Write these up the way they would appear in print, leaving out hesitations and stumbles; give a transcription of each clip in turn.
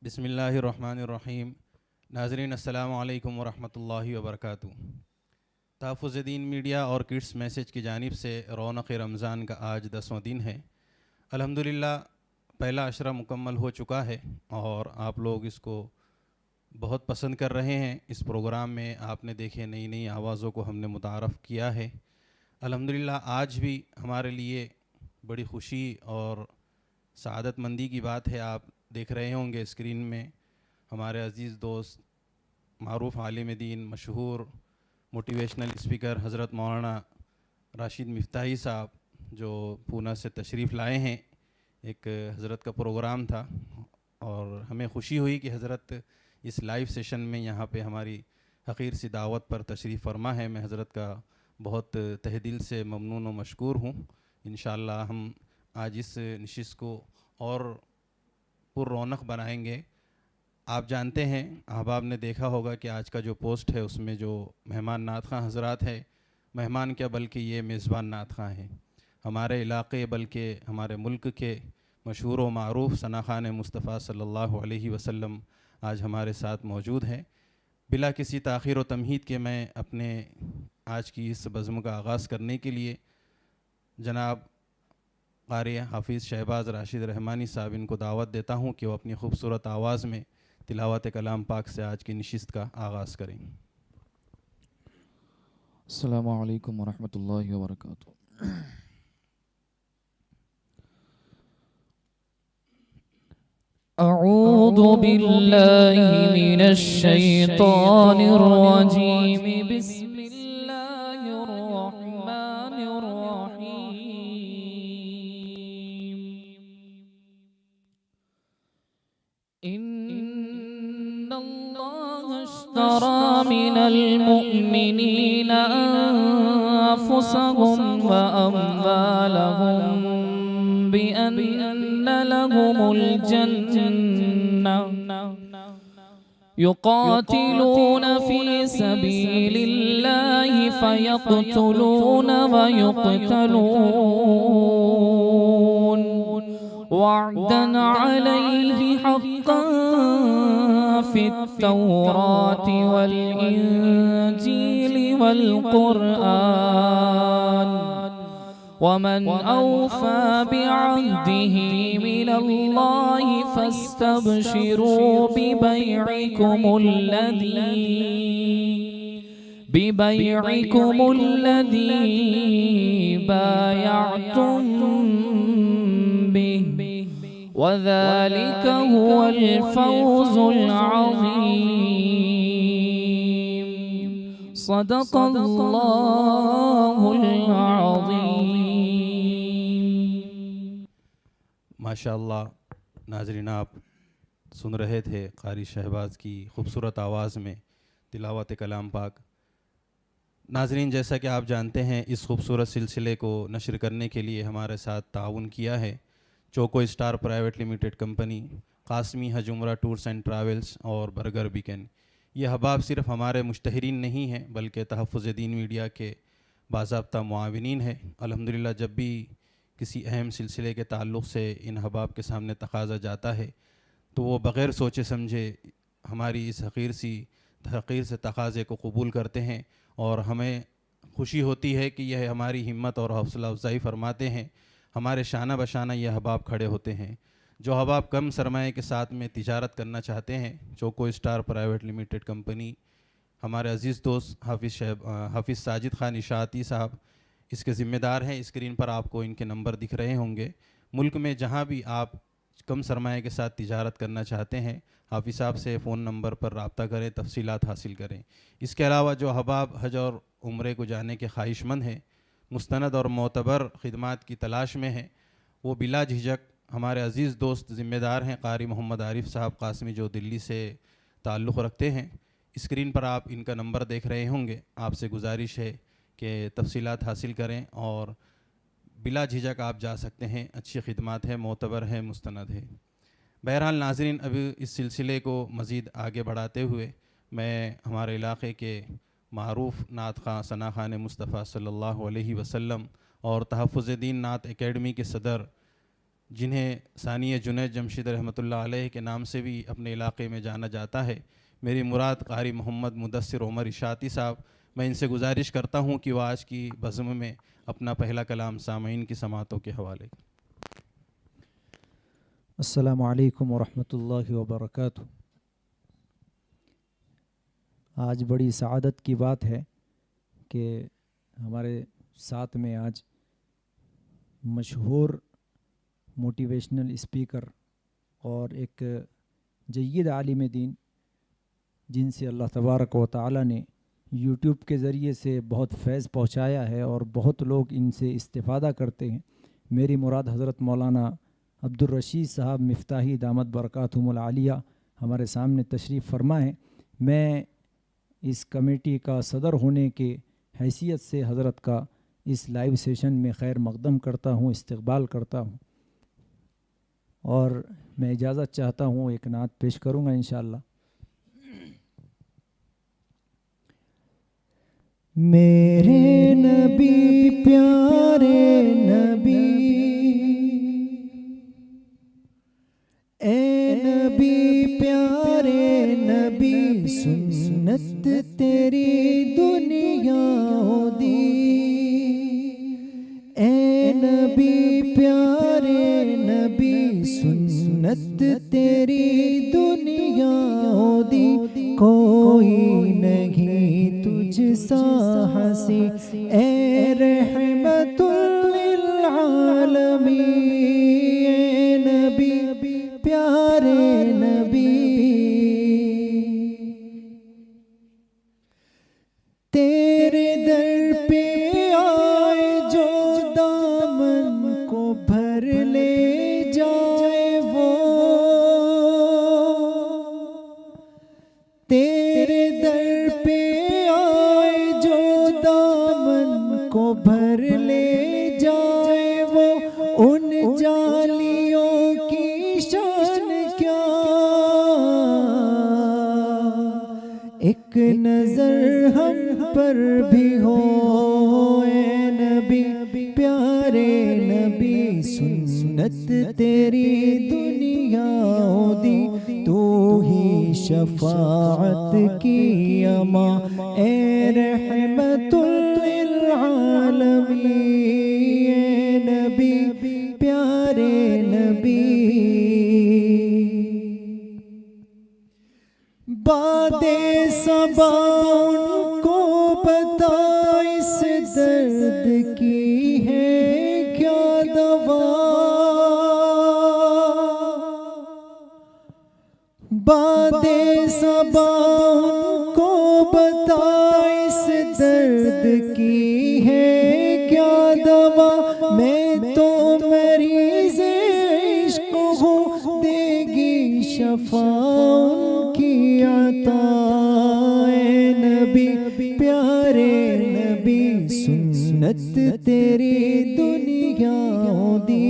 बिस्मिल्लाहिर्रहमानिर्रहीम। नाज़रीन अस्सलामु अलैकुम वरहमतुल्लाहि वबरकातुहू। तहफ़्फ़ुज़ दीन मीडिया और किड्स मैसेज की जानिब से रौनक़ रमज़ान का आज 10वां दिन है। अल्हम्दुलिल्लाह पहला अशरा मुकम्मल हो चुका है और आप लोग इसको बहुत पसंद कर रहे हैं। इस प्रोग्राम में आपने देखे नई नई आवाज़ों को हमने मुतारफ़ किया है। अल्हम्दुलिल्लाह आज भी हमारे लिए बड़ी ख़ुशी और सआदतमंदी की बात है। आप देख रहे होंगे स्क्रीन में हमारे अज़ीज़ दोस्त मारूफ़ आलिम दीन मशहूर मोटिवेशनल स्पीकर हज़रत मौलाना राशिद मिफ्ताही साहब जो पूना से तशरीफ़ लाए हैं। एक हज़रत का प्रोग्राम था और हमें ख़ुशी हुई कि हज़रत इस लाइव सेशन में यहाँ पे हमारी हक़ीर सी दावत पर तशरीफ़ फरमा है। मैं हज़रत का बहुत तहे दिल से ममनून व मशकूर हूँ। इंशाअल्लाह हम आज इस नशिस्त को और पुर रौनक बनाएंगे। आप जानते हैं, अहबाब ने देखा होगा कि आज का जो पोस्ट है उसमें जो मेहमान नात ख़ां हज़रात है, मेहमान क्या बल्कि ये मेज़बान नात ख़ां हैं। हमारे इलाक़े बल्कि हमारे मुल्क के मशहूर व मारूफ़ सना ख़ान मुस्तफ़ा सल्लल्लाहु अलैहि वसल्लम आज हमारे साथ मौजूद हैं। बिला किसी ताख़ीर व तमहीद के मैं अपने आज की इस बज़्म का आगाज़ करने के लिए जनाब क़ारी हाफ़िज़ शहबाज़ राशिद रहमानी साहब इनको दावत देता हूँ कि वो अपनी खूबसूरत आवाज़ में तिलावत कलाम पाक से आज की नशिस्त का आगाज़ करें। अस्सलामु अलैकुम वरहमतुल्लाहि वबरकातुहू। अऊज़ु बिल्लाहि मिनश शैतानिर रजीम। बिस्मिल्लाहिर रहमानिर रहीम। इन्नल्लाह अश्तरा मिनल मुअमिनीना अनफुसहुम व अम्वालहुम बिअन्न लहुमुल जन्नह युक़ातिलून फ़ी सबीलिल्लाहि फ़यक़्तुलून व युक़्तलून वअदन अलैहि हक़्क़न फ़ित्तौराति वल इंजीलि वल क़ुरआन वमन औफ़ा बिअहदिही मिनल्लाहि फ़स्तबशिरू बिबैइकुमुल्लज़ी बायअतुम बिही वज़ालिक हुवल फ़ौज़ुल अज़ीम। सदक़ल्लाहुल अज़ीम। माशाअल्लाह। नाज़रीन आप सुन रहे थे क़ारी शहबाज़ की खूबसूरत आवाज़ में तिलावत कलाम पाक। नाज़रीन जैसा कि आप जानते हैं इस खूबसूरत सिलसिले को नशर करने के लिए हमारे साथ ताउन किया है choco star private limited company, Qasmi हज उम्रा टूर्स एंड ट्रैवल्स और बर्गर बिकन। ये अहबाब सिर्फ़ हमारे मुश्तहरीन नहीं हैं बल्कि तहफ़्फ़ुज़ दीन मीडिया के बाज़ाब्ता मुआविनीन है। अल्हम्दुलिल्लाह जब भी किसी अहम सिलसिले के ताल्लुक़ से इन अहबाब के सामने तकाज़ा जाता है तो वो बग़ैर सोचे समझे हमारी इस हक़ीर से तकाज़े को कबूल करते हैं, और हमें खुशी होती है कि यह हमारी हिम्मत और हौसला अफजाई फरमाते हैं। हमारे शाना बशाना ये अहबाब खड़े होते हैं। जो अहबाब कम सरमाए के साथ में तिजारत करना चाहते हैं, choco star private limited company, हमारे अज़ीज़ दोस्त हाफिज़ साजिद ख़ान इशाती साहब इसके ज़िम्मेदार हैं। स्क्रीन पर आपको इनके नंबर दिख रहे होंगे। मुल्क में जहाँ भी आप कम सरमाए के साथ तिजारत करना चाहते हैं, हाफिज़ साहब से फ़ोन नंबर पर रब्ता करें, तफसीलात हासिल करें। इसके अलावा जो अहबाब हज और उम्रे को जाने के ख्वाहिशमंद हैं, मुस्तनद और मोतबर ख़िदमात की तलाश में हैं, वो बिला झिझक हमारे अज़ीज़ दोस्त ज़िम्मेदार हैं कारी मोहम्मद आरिफ साहब कासमी, जो दिल्ली से ताल्लुक़ रखते हैं। स्क्रीन पर आप इनका नंबर देख रहे होंगे। आपसे गुजारिश है कि तफसीलात हासिल करें और बिला झिझक आप जा सकते हैं। अच्छी खिदमत है, मोतबर है, मुस्तनद है। बहरहाल नाज़रीन, अभी इस सिलसिले को मज़ीद आगे बढ़ाते हुए मैं हमारे इलाक़े के मारूफ़ नात ख़ां सना ख़ान मुस्तफ़ा सल्लल्लाहु अलैहि वसल्लम और तहफ़्फ़ुज़ दीन नात एकेडमी के सदर, जिन्हें सानिया जुनैद जमशीद रहमतुल्लाह अलैह के नाम से भी अपने इलाक़े में जाना जाता है, मेरी मुराद कारी मोहम्मद मुदस्सिर उमर इशाती साहब, मैं इनसे गुजारिश करता हूँ कि वह आज की बज़्म में अपना पहला कलाम सामईन की समातों के हवाले। अस्सलामु अलैकुम वरहमतुल्लाहि वबरकातुहू। आज बड़ी सआदत की बात है कि हमारे साथ में आज मशहूर मोटिवेशनल स्पीकर और एक जय्यद आलिम दीन, जिनसे अल्लाह तबारक व तआला ने यूट्यूब के ज़रिए से बहुत फैज़ पहुँचाया है और बहुत लोग इनसे इस्तिफ़ादा करते हैं, मेरी मुराद हज़रत मौलाना अब्दुर रशीद साहब मिफ्ताही दामत बरकातहुमुल आलिया हमारे सामने तशरीफ़ फरमा है। मैं इस कमेटी का सदर होने के हैसियत से हज़रत का इस लाइव सेशन में खैर मक़दम करता हूँ, इस्तक़बाल करता हूँ, और मैं इजाज़त चाहता हूँ, एक नात पेश करूँगा इंशाअल्लाह। मेरे नबी प्यारे नबी, ए नबी प्यारे नबी, सुन्नत तेरी दुनिया दी। ए नबी प्यारे नबी, सुन्नत तेरी दुनिया दी। कोई नहीं तुझ सा हसी, ए रहमतुल लिल आलमीन। ए नबी प्यारे नबी, तेरे दर पे आए जो दामन को भर ले जाए वो, तेरे दर पे आए जो दामन को भर ले जाए वो, उन जालियों की शान क्या, एक नजर हम पर भी हो। ए नबी प्यारे नबी, सुन्नत तेरी दुनिया दी। तू ही शफाअत की अमा, ए रहमतुल लिल आलमीन। ए नबी प्यारे नबी, बादे सबा उनको बता, इस दर्द की है क्या दवा। बादे सबा उनको बता, इस दर्द की है क्या दवा। मैं तो मरीज़ इश्क हूँ, देगी शफा उनकी अता। ए नबी प्यारे नबी, सुन्नत तेरी दुनिया दी।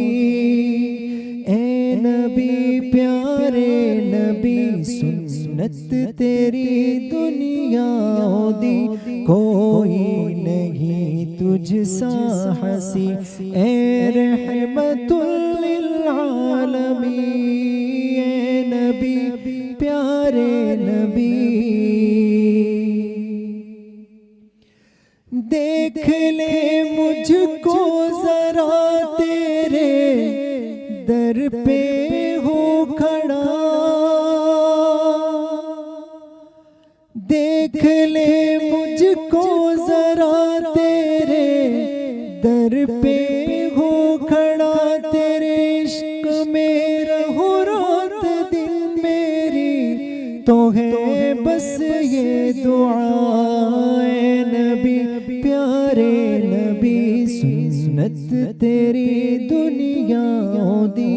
ए नबी प्यारे नबी, सुन्नत तेरी दुनिया दी। कोई नहीं तुझसा हसी ए रहमतुल लिल आलमीन, ए नबी प्यारे नबी। देख ले मुझको जरा तेरे दर पे हो खड़ा, देख ले मुझको जरा तेरे दर पे हो खड़ा, तेरे इश्क में रहूं रात दिन मेरी तो है बस ये दुआ, ए नबी प्यारे नबी सुन्नत तेरी दुनिया दी,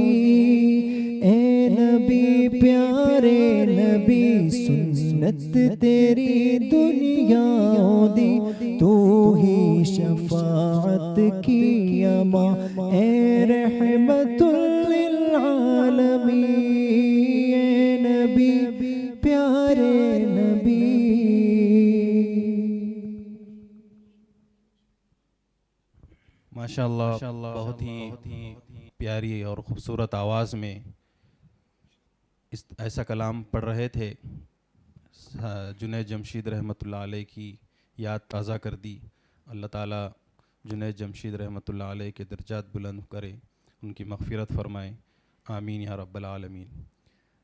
ए नबी प्यारे नबी सुन्नत तेरी दुनिया दी। तू ही शफाअत की अमा ए रहमतुल लिल आलमीन, ए नबी प्यारे नबी। माशाअल्लाह, बहुत ही प्यारी और ख़ूबसूरत आवाज़ में इस ऐसा कलाम पढ़ रहे थे। जुनैद जमशीद रहमतुल्लाह अलैह की याद ताज़ा कर दी। अल्लाह ताला जुनैद जमशीद रहमतुल्लाह अलैह के दर्जात बुलंद करे, उनकी मग़फ़िरत फ़रमाए, आमीन या रब्बल आलमीन।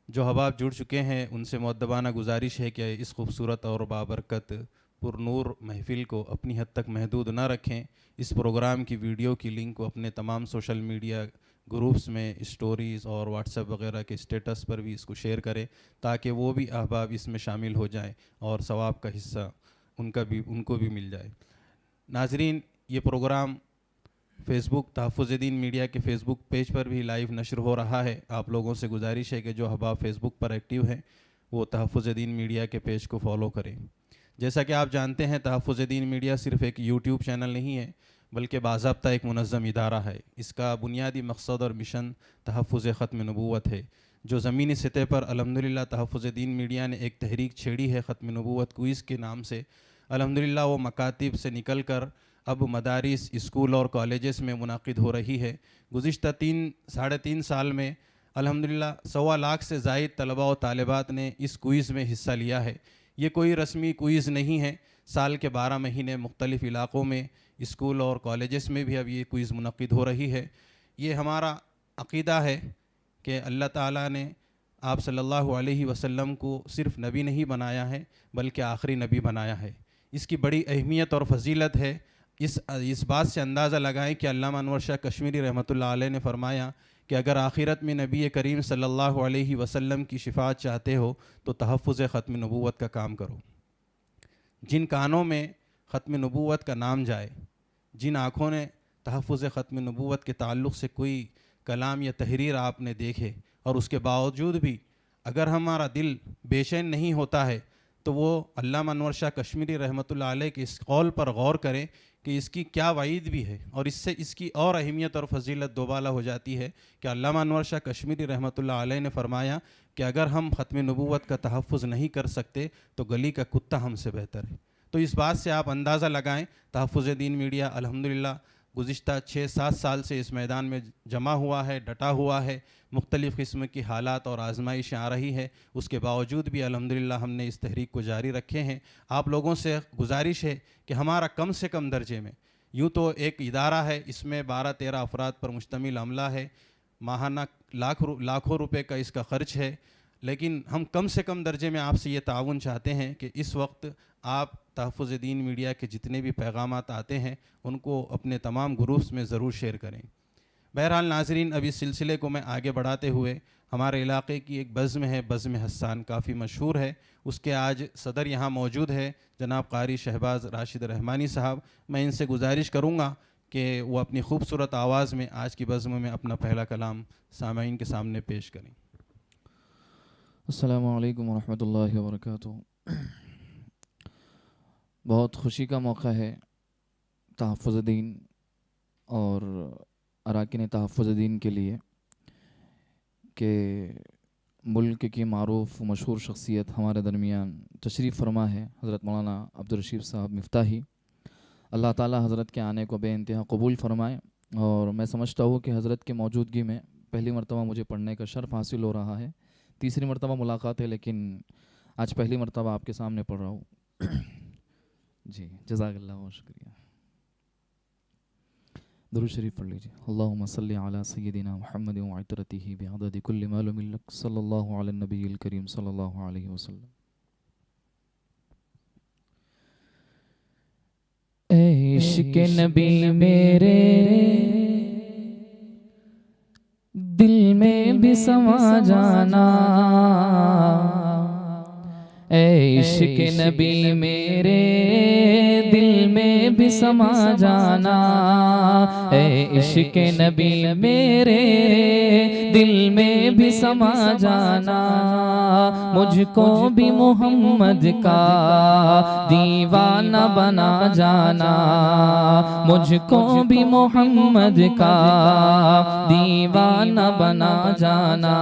जो हबाब जुड़ चुके हैं उनसे मुअद्दबाना गुजारिश है कि इस खूबसूरत और बाबरकत पुरनूर महफ़िल को अपनी हद तक महदूद ना रखें। इस प्रोग्राम की वीडियो की लिंक को अपने तमाम सोशल मीडिया ग्रुप्स में, स्टोरीज़ और व्हाट्सएप वगैरह के स्टेटस पर भी इसको शेयर करें, ताकि वो भी अहबाब इसमें शामिल हो जाएं और सवाब का हिस्सा उनको भी मिल जाए। नाजरीन, ये प्रोग्राम फ़ेसबुक तहफ़्फ़ुज़-ए-दीन मीडिया के फ़ेसबुक पेज पर भी लाइव नशर हो रहा है। आप लोगों से गुजारिश है कि जो अहबाब फ़ेसबुक पर एक्टिव हैं वो तहफ़्फ़ुज़-ए-दीन मीडिया के पेज को फॉलो करें। जैसा कि आप जानते हैं, तहफ़्फ़ुज़-ए-दीन मीडिया सिर्फ़ एक यूट्यूब चैनल नहीं है, बल्कि बाज़ाब्ता एक मुनज़्ज़म इदारा है। इसका बुनियादी मकसद और मिशन तहफ़्फ़ुज़ ख़त्म नबूवत है। जो ज़मीनी सतह पर अल्हम्दुलिल्लाह तहफ़्फ़ुज़-ए-दीन मीडिया ने एक तहरीक छेड़ी है ख़त्म नबूवत क्विज़ के नाम से। अल्हम्दुलिल्लाह वो मकातिब से निकल कर अब मदारिस, स्कूल और कॉलेजेस में मुनाकिद हो रही है। गुज़िश्ता 3-3.5 साल में अल्हम्दुलिल्लाह 1.25 लाख से ज़ायद तलबा और तालिबात ने इस क्विज़ में हिस्सा लिया है। ये कोई रस्मी क्विज़ नहीं है। साल के 12 महीने मुख्तलिफ़ इलाक़ों में, स्कूल और कॉलेजेस में भी अब ये क्विज़ मुनक़िद हो रही है। ये हमारा अक़ीदा है कि अल्लाह ताला ने आप सल्लल्लाहु अलैहि वसल्लम को सिर्फ़ नबी नहीं बनाया है, बल्कि आखिरी नबी बनाया है। इसकी बड़ी अहमियत और फ़जीलत है। इस बात से अंदाज़ा लगाएं कि अल्लामा अनवर शाह कश्मीरी रहमतुल्लाह अलैह ने फ़रमाया कि अगर आखिरत में नबी करीम सल्लल्लाहु अलैहि वसल्लम की शिफ़ाअत चाहते हो तो तहफ़्फ़ुज़ ख़त्म नबूवत का काम करो। जिन कानों में ख़त्म नबूवत का नाम जाए, जिन आँखों ने तहफ़्फ़ुज़ ख़त्म नबूवत के ताल्लुक़ से कोई कलाम या तहरीर आपने देखे और उसके बावजूद भी अगर हमारा दिल बेचैन नहीं होता है, तो वो अल्लामा अनवर शाह कश्मीरी रहमतुल्लाह अलैह के इस कौल पर गौर करें कि इसकी क्या वईद भी है। और इससे इसकी और अहमियत और फजीलत दोबाला हो जाती है कि अल्लामा अनवर शाह कश्मीरी रहमतुल्लाह अलैह ने फ़रमाया कि अगर हम ख़त्म नबूवत का तहफ़्फ़ुज़ नहीं कर सकते तो गली का कुत्ता हमसे बेहतर है। तो इस बात से आप अंदाज़ा लगाएं, तहफ़्फ़ुज़-ए-दीन मीडिया अल्हम्दुलिल्लाह गुज़िश्ता 6-7 साल से इस मैदान में जमा हुआ है, डटा हुआ है। मुख्तलिफ़ किस्म की हालात और आजमाइशें आ रही है, उसके बावजूद भी अल्हम्दुलिल्लाह हमने इस तहरीक को जारी रखे हैं। आप लोगों से गुजारिश है कि हमारा कम से कम दर्जे में, यूँ तो एक इदारा है, इसमें 12-13 अफराद पर मुश्तमिल अमला है, माहाना लाखों रुपए का इसका ख़र्च है, लेकिन हम कम से कम दर्जे में आपसे ये ताउन चाहते हैं कि इस वक्त आप तहफ़्फ़ुज़-ए-दीन मीडिया के जितने भी पैगामात आते हैं उनको अपने तमाम ग्रुप्स में ज़रूर शेयर करें। बहरहाल नाज़रीन, अब इस सिलसिले को मैं आगे बढ़ाते हुए, हमारे इलाक़े की एक बज़्म है, बज़्म हस्सान, काफ़ी मशहूर है। उसके आज सदर यहाँ मौजूद है, जनाब क़ारी शहबाज राशिद रहमानी साहब। मैं इनसे गुजारिश करूँगा कि वो अपनी खूबसूरत आवाज़ में आज की बज़्म में अपना पहला कलाम सामाईन के सामने पेश करें। अस्सलामु अलैकुम वरहमतुल्लाहि वबरकातुहू। बहुत खुशी का मौका है तहफ़्फ़ुज़-ए-दीन और अराकीन तहफ़्फ़ुज़-ए-दीन के लिए कि मुल्क की मारूफ़ मशहूर शख्सियत हमारे दरमियान तशरीफ़ फरमा है, हज़रत मौलाना अब्दुल रशीद साहब मिफ्ताही अल्लाह ताला हज़रत के आने को बेइंतहा कबूल फ़रमाए। और मैं समझता हूँ कि हज़रत की मौजूदगी में पहली मरतबा मुझे पढ़ने का शर्फ़ हासिल हो रहा है। तीसरी मरतबा मुलाकात है, लेकिन आज पहली मरतबा आपके सामने पढ़ रहा हूँ। जी, जज़ाकल्लाह, बहुत शुक्रिया। दुरूद शरीफ पढ़ लीजिए। अल्लाहुम्मा सल्ली अला सय्यदिना मुहम्मद व इतरतिही बिअदद कुल्लि मालूमिन लक सल्लल्लाहु अला नबिय्यिल करीम सल्लल्लाहु अलैहि वसल्लम। ऐ इश्क़ नबी मेरे दिल में भी समा जाना, ऐ इश्क़ नबी मेरे दिल में भी समा जाना, ऐ इश्क़ नबी मेरे दिल में भी समा जाना। मुझको भी मोहम्मद का दीवाना बना जाना, मुझको भी मोहम्मद का दीवाना बना जाना,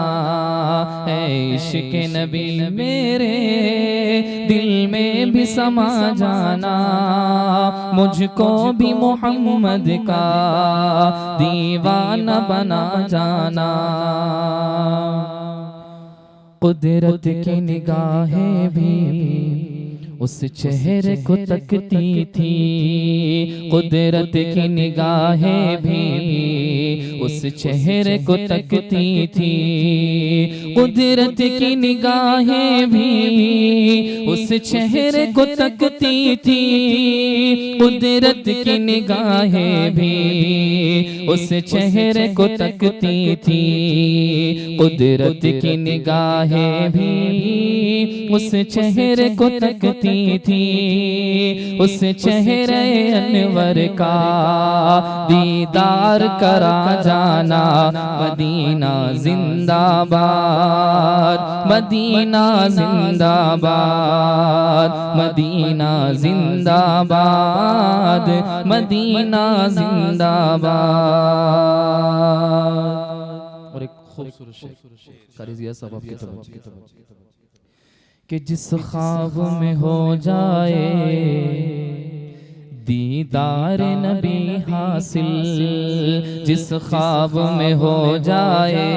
ऐ इश्क़ नबी मेरे दिल में भी समा जाना। मुझको भी मोहम्मद का दीवाना बना जाना। कुदरत की निगाहें भी उस चेहरे को तकती थी, कुदरत की निगाहें भी उस चेहरे को तकती थी, कुदरत की निगाहें भी उस चेहरे को तकती थी, कुदरत की निगाहें भी उस चेहरे को तकती थी, कुदरत की निगाहें भी उस चेहरे को तकती थी। उस चेहरे अनवर का दीदार करा जाना, मदीना जिंदाबाद, मदीना जिंदाबाद, मदीना जिंदाबाद, मदीना जिंदाबाद। और एक खूबसूरत शेर कारिजिया साहब आपकी तवज्जो कि जिस ख्वाब में हो जाए दीदार नबी हासिल, जिस ख्वाब में हो जाए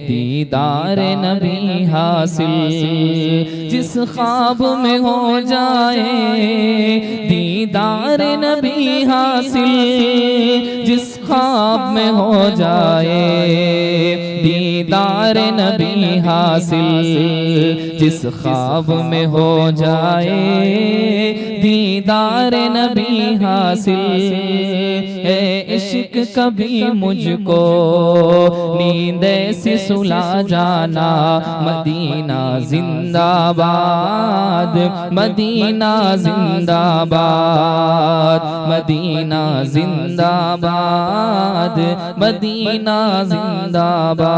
दीदार नबी हासिल, जिस ख्वाब में हो जाए दीदार नबी हासिल, जिस ख्वाब में हो जाए दीदार नबी हासिल, जिस ख्वाब में हो जाए दीदार नबी हासिल, ए इश्क कभी मुझको नींद से सुला जाना, मदीना जिंदाबाद, मदीना जिंदाबाद, मदीना जिंदाबाद, मदीना जिंदाबाद।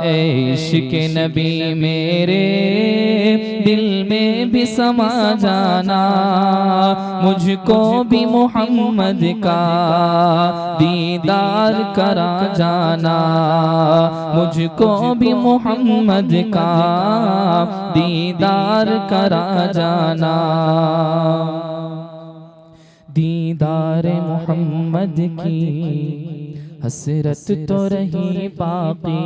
ए इश्क नबी मेरे दिल में भी समा जाना, मुझको भी मोहम्मद का दीदार करा जाना, मुझको भी मोहम्मद का दीदार करा जाना। दीदार मोहम्मद की हसरत तो रही बाकी,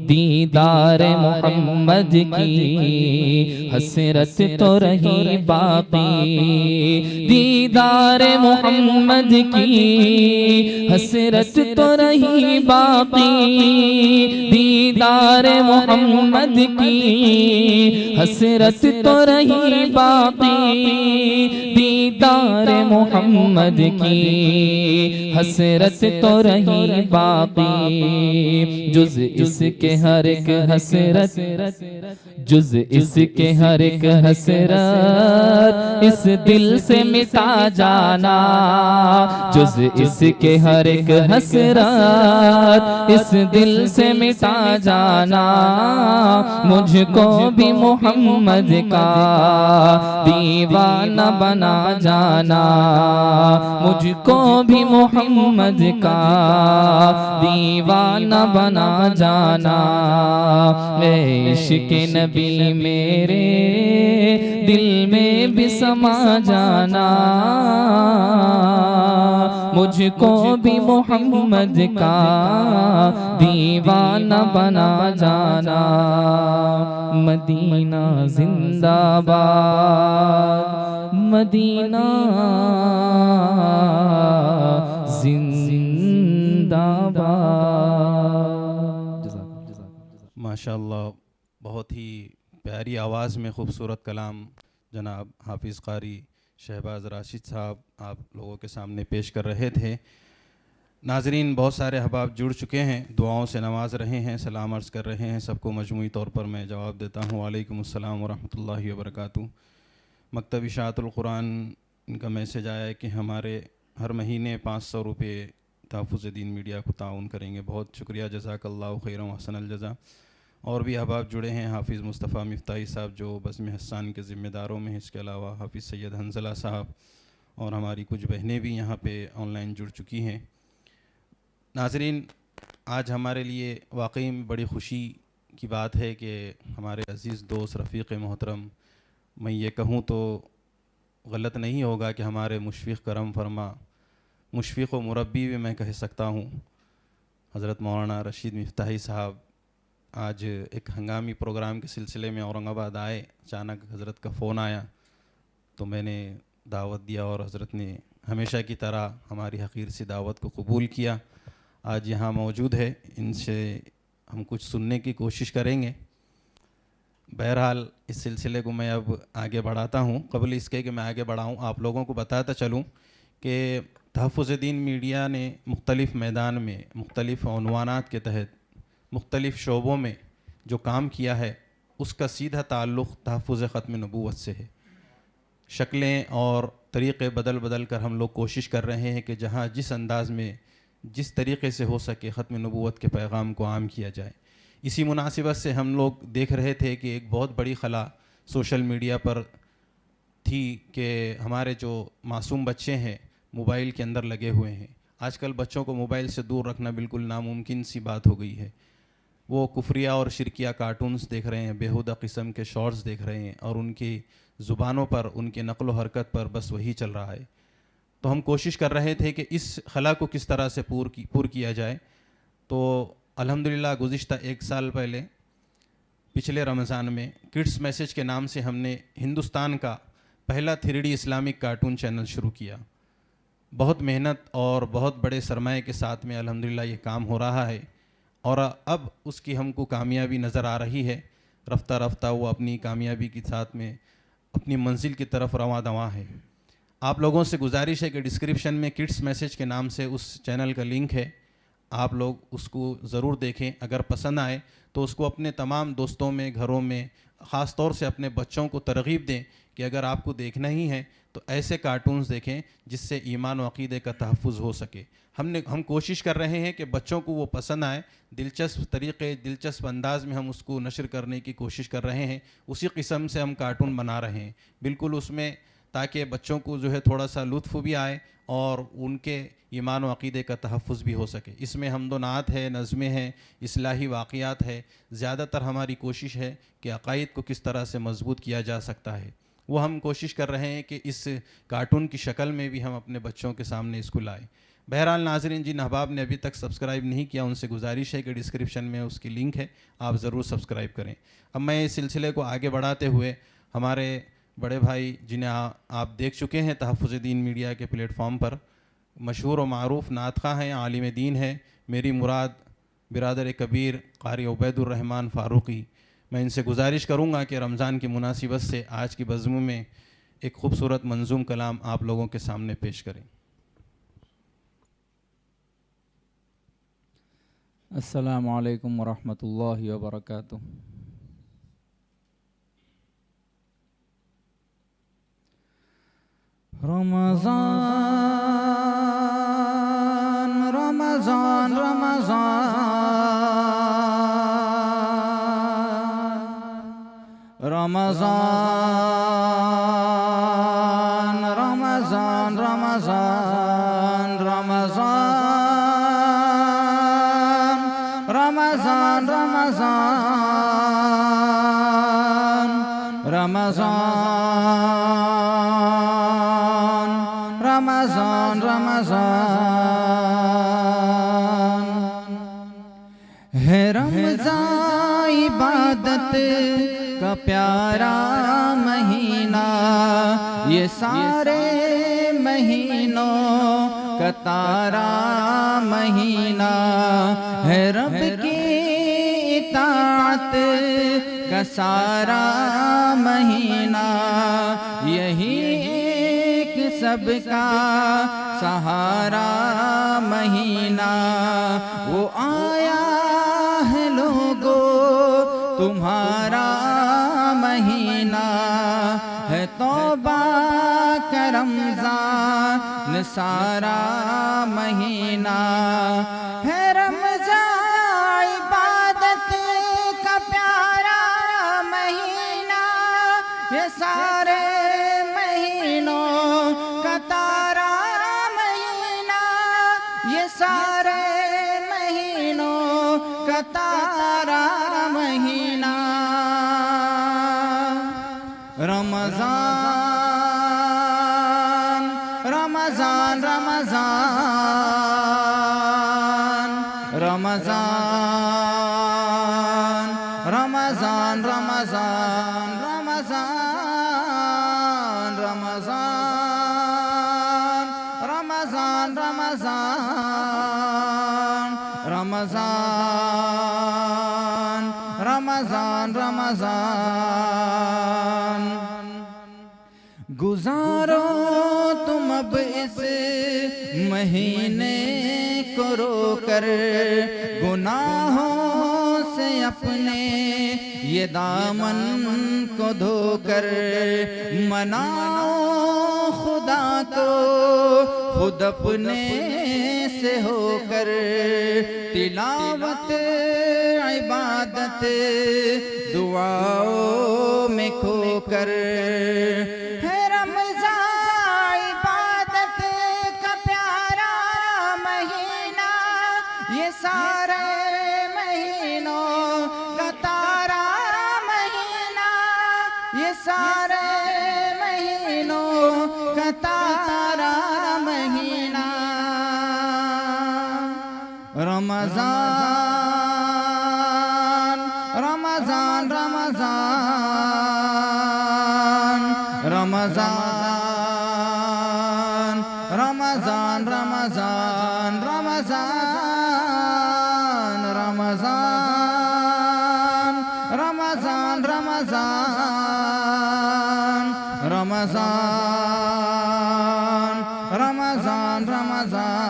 दीदार मोहम्मद की हसरत तो रही बाकी, दीदार मोहम्मद की हसरत तो रही बाकी, दीदार मोहम्मद की हसरत तो रही बाकी, दीदार मोहम्मद की हसरत तो रही बाकी। जुज इसके हर एक हसरत, जुज इसके हर एक हसरत इस दिल से मिटा जाना, जुज इसके हर एक हसरत इस दिल से मिटा जाना, मुझको भी मोहम्मद का दीवाना बना जाना, मुझको भी मोहम्मद का दीवाना बना जाना। इश्क़ नबी मेरे दिल में भी समा जाना, मुझको भी मोहम्मद का दीवाना बना जाना। मदीना जिंदाबाद, मदीना जिंदाबाद। माशाअल्लाह, बहुत ही प्यारी आवाज़ में खूबसूरत कलाम जनाब हाफिज़ कारी शहबाज राशिद साहब आप लोगों के सामने पेश कर रहे थे। नाजरीन, बहुत सारे अहबाब जुड़ चुके हैं, दुआओं से नवाज रहे हैं, सलाम अर्ज़ कर रहे हैं। सबको मजमूई तौर पर मैं जवाब देता हूँ, वालेकुम अस्सलाम वरहमतुल्लाहि वबरकातुहू। मकतब इशाअतुल कुरान, इनका मैसेज आया है कि हमारे हर महीने 500 रुपये तहफ़्फ़ुज़ दीन मीडिया को ताउन करेंगे। बहुत शुक्रिया, जज़ाकल्लाहु खैरन व अहसनल जज़ा। और भी अहबाब जुड़े हैं, हाफिज़ मुस्तफ़ा मिफ्ताही साहब जो बज़्म हस्सान के ज़िम्मेदारों में हैं, इसके अलावा हाफिज़ सैयद हंज़ला साहब और हमारी कुछ बहनें भी यहाँ पे ऑनलाइन जुड़ चुकी हैं। नाज़रीन, आज हमारे लिए वाकई में बड़ी ख़ुशी की बात है कि हमारे अज़ीज़ दोस्त रफ़ीक़ मोहतरम, मैं ये कहूँ तो गलत नहीं होगा कि हमारे मुशफ़िक़ करम फरमा, मुशफ़िक़ व मुरब्बी भी मैं कह सकता हूँ, हज़रत मौलाना रशीद मिफ्ताही साहब आज एक हंगामी प्रोग्राम के सिलसिले में औरंगाबाद आए। अचानक हज़रत का फ़ोन आया तो मैंने दावत दिया और हज़रत ने हमेशा की तरह हमारी हक़ीर सी दावत को कबूल किया। आज यहाँ मौजूद है, इनसे हम कुछ सुनने की कोशिश करेंगे। बहरहाल इस सिलसिले को मैं अब आगे बढ़ाता हूँ। क़ब्ल इसके कि मैं आगे बढ़ाऊँ, आप लोगों को बताता चलूँ कि तहफ़्फ़ुज़ दीन मीडिया ने मुख्तलिफ़ मैदान में मुख्तलिफ़ उन्वानात के तहत मुख्तलिफ़ शोबों में जो काम किया है, उसका सीधा ताल्लुक़ तहफ़्फ़ुज़ ख़त्म नबूवत से है। शक्लें और तरीक़े बदल बदल कर हम लोग कोशिश कर रहे हैं कि जहाँ जिस अंदाज़ में जिस तरीक़े से हो सके ख़त्म नबूवत के पैगाम को आम किया जाए। इसी मुनासिबत से हम लोग देख रहे थे कि एक बहुत बड़ी खला सोशल मीडिया पर थी कि हमारे जो मासूम बच्चे हैं मोबाइल के अंदर लगे हुए हैं। आजकल बच्चों को मोबाइल से दूर रखना बिल्कुल नामुमकिन सी बात हो गई है। वो कुफ्रिया और शिरकिया कार्टून्स देख रहे हैं, बेहुदा किस्म के शॉर्ट्स देख रहे हैं और उनकी ज़ुबानों पर, उनके नक़्ल व हरकत पर बस वही चल रहा है। तो हम कोशिश कर रहे थे कि इस खला को किस तरह से पूर किया जाए। तो अल्हम्दुलिल्लाह गुज़िश्ता 1 साल पहले पिछले रमज़ान में किड्स मैसेज के नाम से हमने हिंदुस्तान का पहला 3D इस्लामिक कार्टून चैनल शुरू किया। बहुत मेहनत और बहुत बड़े सरमाए के साथ में अल्हम्दुलिल्लाह ये काम हो रहा है और अब उसकी हमको कामयाबी नज़र आ रही है। रफ्ता रफ्ता वो अपनी कामयाबी के साथ में अपनी मंजिल की तरफ रवां दवां है। आप लोगों से गुजारिश है कि डिस्क्रिप्शन में किड्स मैसेज के नाम से उस चैनल का लिंक है, आप लोग उसको ज़रूर देखें। अगर पसंद आए तो उसको अपने तमाम दोस्तों में, घरों में, ख़ास तौर से अपने बच्चों को तरग़ीब दें कि अगर आपको देखना ही है तो ऐसे कार्टून्स देखें जिससे ईमान व अक़ीदे का तहफ़्फ़ुज़ हो सके। हम कोशिश कर रहे हैं कि बच्चों को वो पसंद आए, दिलचस्प तरीक़े, दिलचस्प अंदाज़ में हम उसको नशर करने की कोशिश कर रहे हैं। उसी किस्म से हम कार्टून बना रहे हैं बिल्कुल उसमें, ताकि बच्चों को जो है थोड़ा सा लुत्फ़ भी आए और उनके ईमान व अक़ीदे का तहफ़्फ़ुज़ भी हो सके। इसमें हम्दो नात है, नज़्में हैं, इस्लाही वाक़ियात है। ज़्यादातर हमारी कोशिश है कि अक़ाइद को किस तरह से मज़बूत किया जा सकता है, वो हम कोशिश कर रहे हैं कि इस कार्टून की शक्ल में भी हम अपने बच्चों के सामने इसको लाएँ। बहरहाल नाज़रीन, जिन अहबाब ने अभी तक सब्सक्राइब नहीं किया उनसे गुजारिश है कि डिस्क्रिप्शन में उसकी लिंक है, आप ज़रूर सब्सक्राइब करें। अब मैं इस सिलसिले को आगे बढ़ाते हुए हमारे बड़े भाई जिन्हें आप देख चुके हैं तहफ़्फ़ुज़ दीन मीडिया के प्लेटफॉर्म पर, मशहूर व मारूफ़ नातख़ा हैं, आलिम दीन है, मेरी मुराद बिरादर कबीर क़ारी उबैदुर्रहमान फ़ारूक़ी, मैं इनसे गुजारिश करूँगा कि रमज़ान की मुनासिबत से आज की बज़्म में एक ख़ूबसूरत मंजूम कलाम आप लोगों के सामने पेश करें। अस्सलामु अलैकुम वरहमतुल्लाहि वबरकातुहू। रमज़ान रमज़ान रमज़ान रमज़ान रमज़ान रमज़ान रमज़ान रमज़ान रमज़ान रमज़ान रमज़ान है रमज़ान इबादत का प्यारा महीना, ये सारे महीनों का तारा महीना है। रब की इताअत का सारा महीना, यही एक सबका सहारा महीना। वो आया है लोगों तुम्हारा महीना, है तौबा का रमज़ान सारा महीना है। रमज़ान इबादत का प्यारा महीना, ये सारे महीनों का तारा महीना, ये सारे महीनों का तारा महीना। रमज़ान रमज़ान रमज़ान रमज़ान रमज़ान रमज़ान रमज़ान रमज़ान रमज़ान रमज़ान रमज़ान रमज़ान। गुजारो तुम अब इस महीने को रोकर, गुनाहों से अपने ये दामन को धोकर। मनाओ खुदा को खुद अपने से होकर, तिलावत इबादत दुआओं में खोकर। है रमज़ान इबादत का प्यारा महीना, ये सारे महीनों का तारा महीना, ये सारे महीनों का तारा महीना। रमज़ान रमज़ान रमज़ान रमज़ान रमज़ान रमज़ान रमज़ान रमज़ान रमज़ान रमज़ान रमज़ान रमज़ान।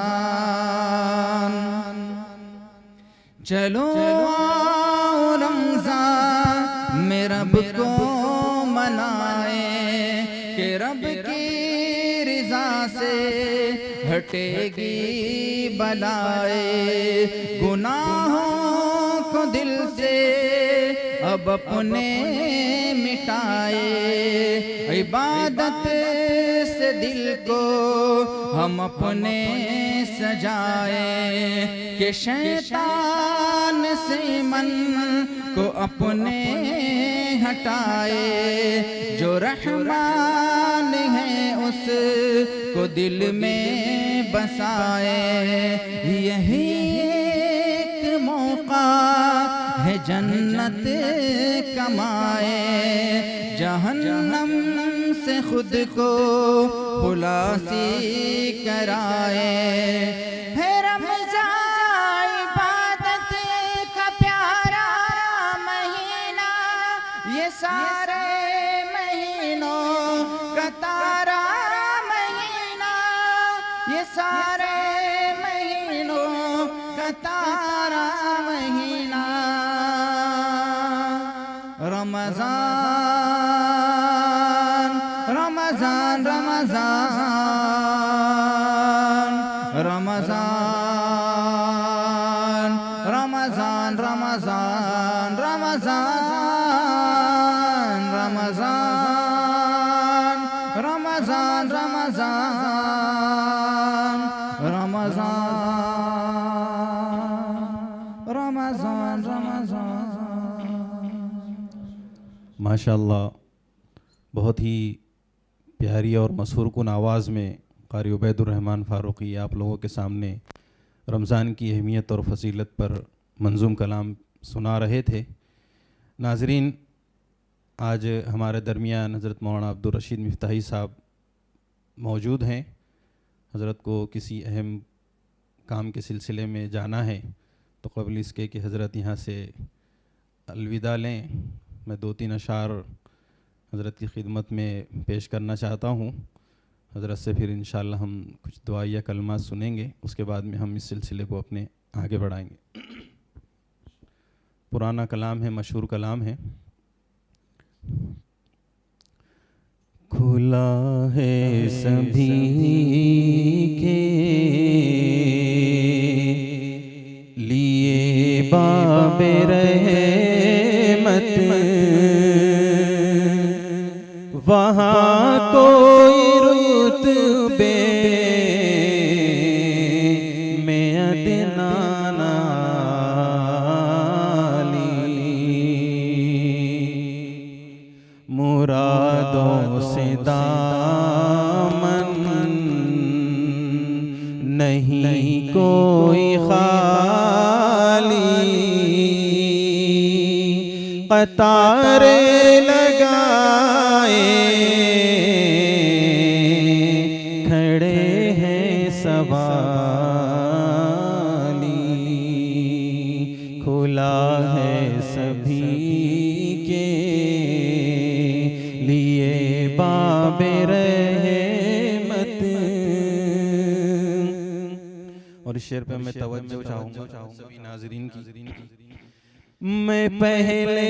चलो आओ रमज़ान में रब को मनाए, कि रब की रिज़ा से हटेगी बलाए। गुनाहों को दिल से अब अपने मिटाए, इबादत से दिल को हम अपने सजाए। कि शैतान से मन को अपने हटाए, जो रहमान है उस को दिल में बसाए। यही एक मौका है जन्नत कमाए, जहन्नम से खुद को खुलासी कराए। है रमज़ान इबादत का प्यारा महीना, ये सारे महीनों का तारा महीना, ये सारे महीनों का तारा महीना। रमज़ान रमज़ान रमज़ान रमज़ान रमज़ान रमज़ान रमज़ान रमज़ान रमजान रमजान रमजान रमजान रमजान रमजान। माशाअल्लाह, बहुत ही प्यारी और मसरूकुन आवाज़ में क़ारी उबैदुर्रहमान फ़ारूक़ी आप लोगों के सामने रमज़ान की अहमियत और फजीलत पर मंजूम कलाम सुना रहे थे। नाज़रीन, आज हमारे दरमियान हज़रत मौलाना अब्दुल रशीद मिफ्ताही साहब मौजूद हैं। हज़रत को किसी अहम काम के सिलसिले में जाना है, तो क़ब्ल इसके कि हज़रत यहाँ से अलविदा लें, मैं 2-3 अशार हज़रत की खिदमत में पेश करना चाहता हूँ। हज़रत से फिर इंशाअल्लाह हम कुछ दुआ या कलमात सुनेंगे, उसके बाद में हम इस सिलसिले को अपने आगे बढ़ाएंगे। पुराना कलाम है, मशहूर कलाम है। खुला है सभी के लिए बाबे रहमत, वहाँ कोई रुतबे में अदना नाली, मुरादों से दामन नहीं कोई खाली, कतारे लगाए खड़े हैं सवाली, खुला है सभी के लिए बाबे रहमत। और इस शेर पे मैं तवज्जो चाहूँगा सभी नाज़रीन की। मैं पहले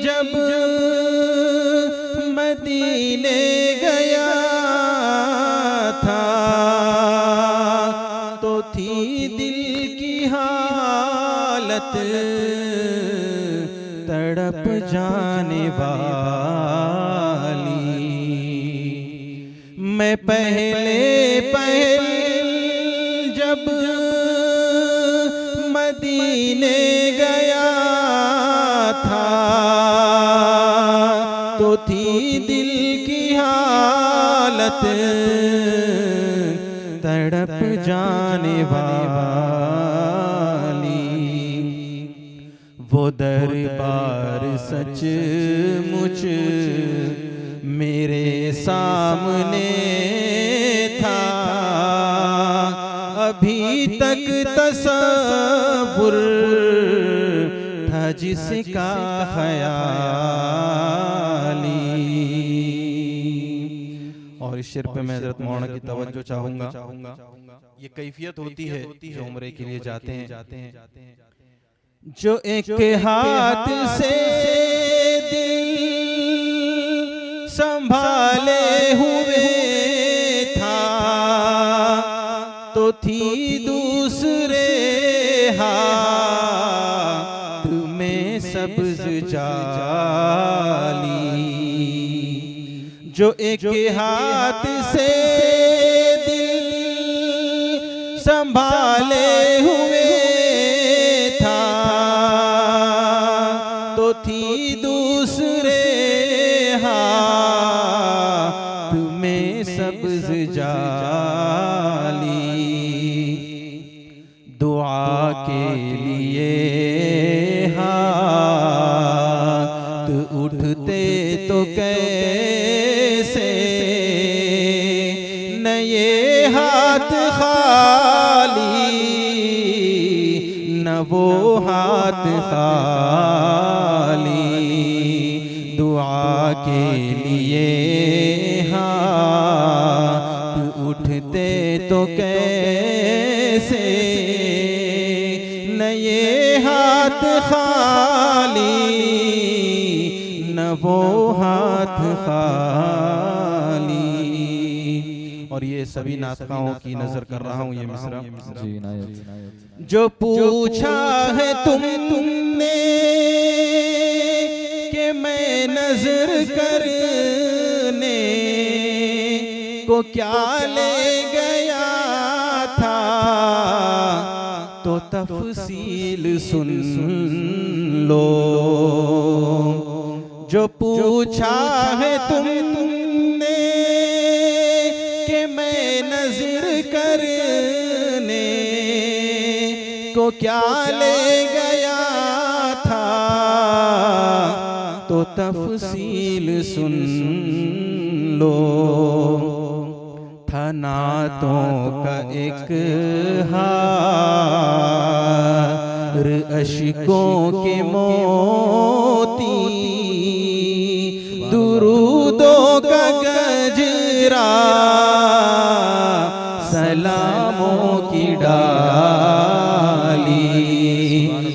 जब मदीने गया था, तो थी दिल की हालत तड़प जाने वाली। मैं पहले जब मदीने गया था, तो थी दिल की हालत तड़प जाने वाली। वो दरबार सचमुच मेरे सामने था, अभी तक तसव्वुर था जिसका ख़याली। और इस शेर पे मैं हज़रत मौलाना की तवज्जो चाहूँगा। ये कैफियत होती है जो उम्रे के लिए जाते हैं, जो एक हाथ से दिल संभाले हुए था, तो थी दूसरे हाथ में सब्ज़ जाली। जो एक हाथ से दिल संभाले हुए था, तो थी दूसरे हाथ में सब्ज़ जाली। दुआ के लिए हाथ उठते तो कैसे, न ये हाथ खाली न वो हाथ खाली। दुआ के लिए हाथ उठते तो कैसे, न ये हाथ खाली न वो हाथ खाली। और ये सभी नातखाओं की नजर कर रहा हूँ ये मिसरा। जी नायत। जो पूछा है तुमने कि मैं नजर करने को क्या ले गया था, तो तफसील सुन लो। जो पूछा है तुमने कि मैं नजर करने को क्या ले गया था, तो तफसील सुन लो। था नातों का एक हार अश्कों के मोती, दुरूदों का गजरा सलामों की डाली।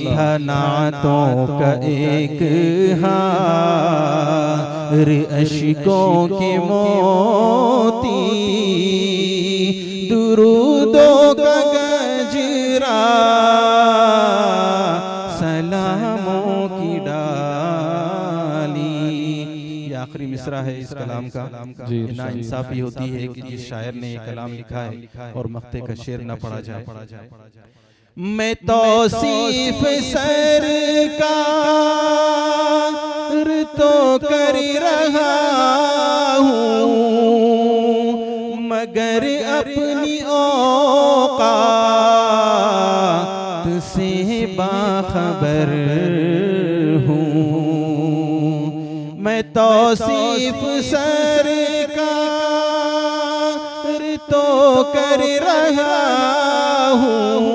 था नातों का एक हार अश्कों के मोती, दुरूदों का गजरा सलामों की डाली। ये आखिरी मिसरा है इस कलाम का। जी, ना इंसाफी होती है कि जिस शायर ने ये कलाम लिखा है और मख्ते का शेर न पढ़ा जाए। मैं तौसीफ सरकार तो कर रहा हूँ, मगर अपनी औकात से बाखबर हूँ। मैं तौसीफ सरकार तो कर रहा हूँ,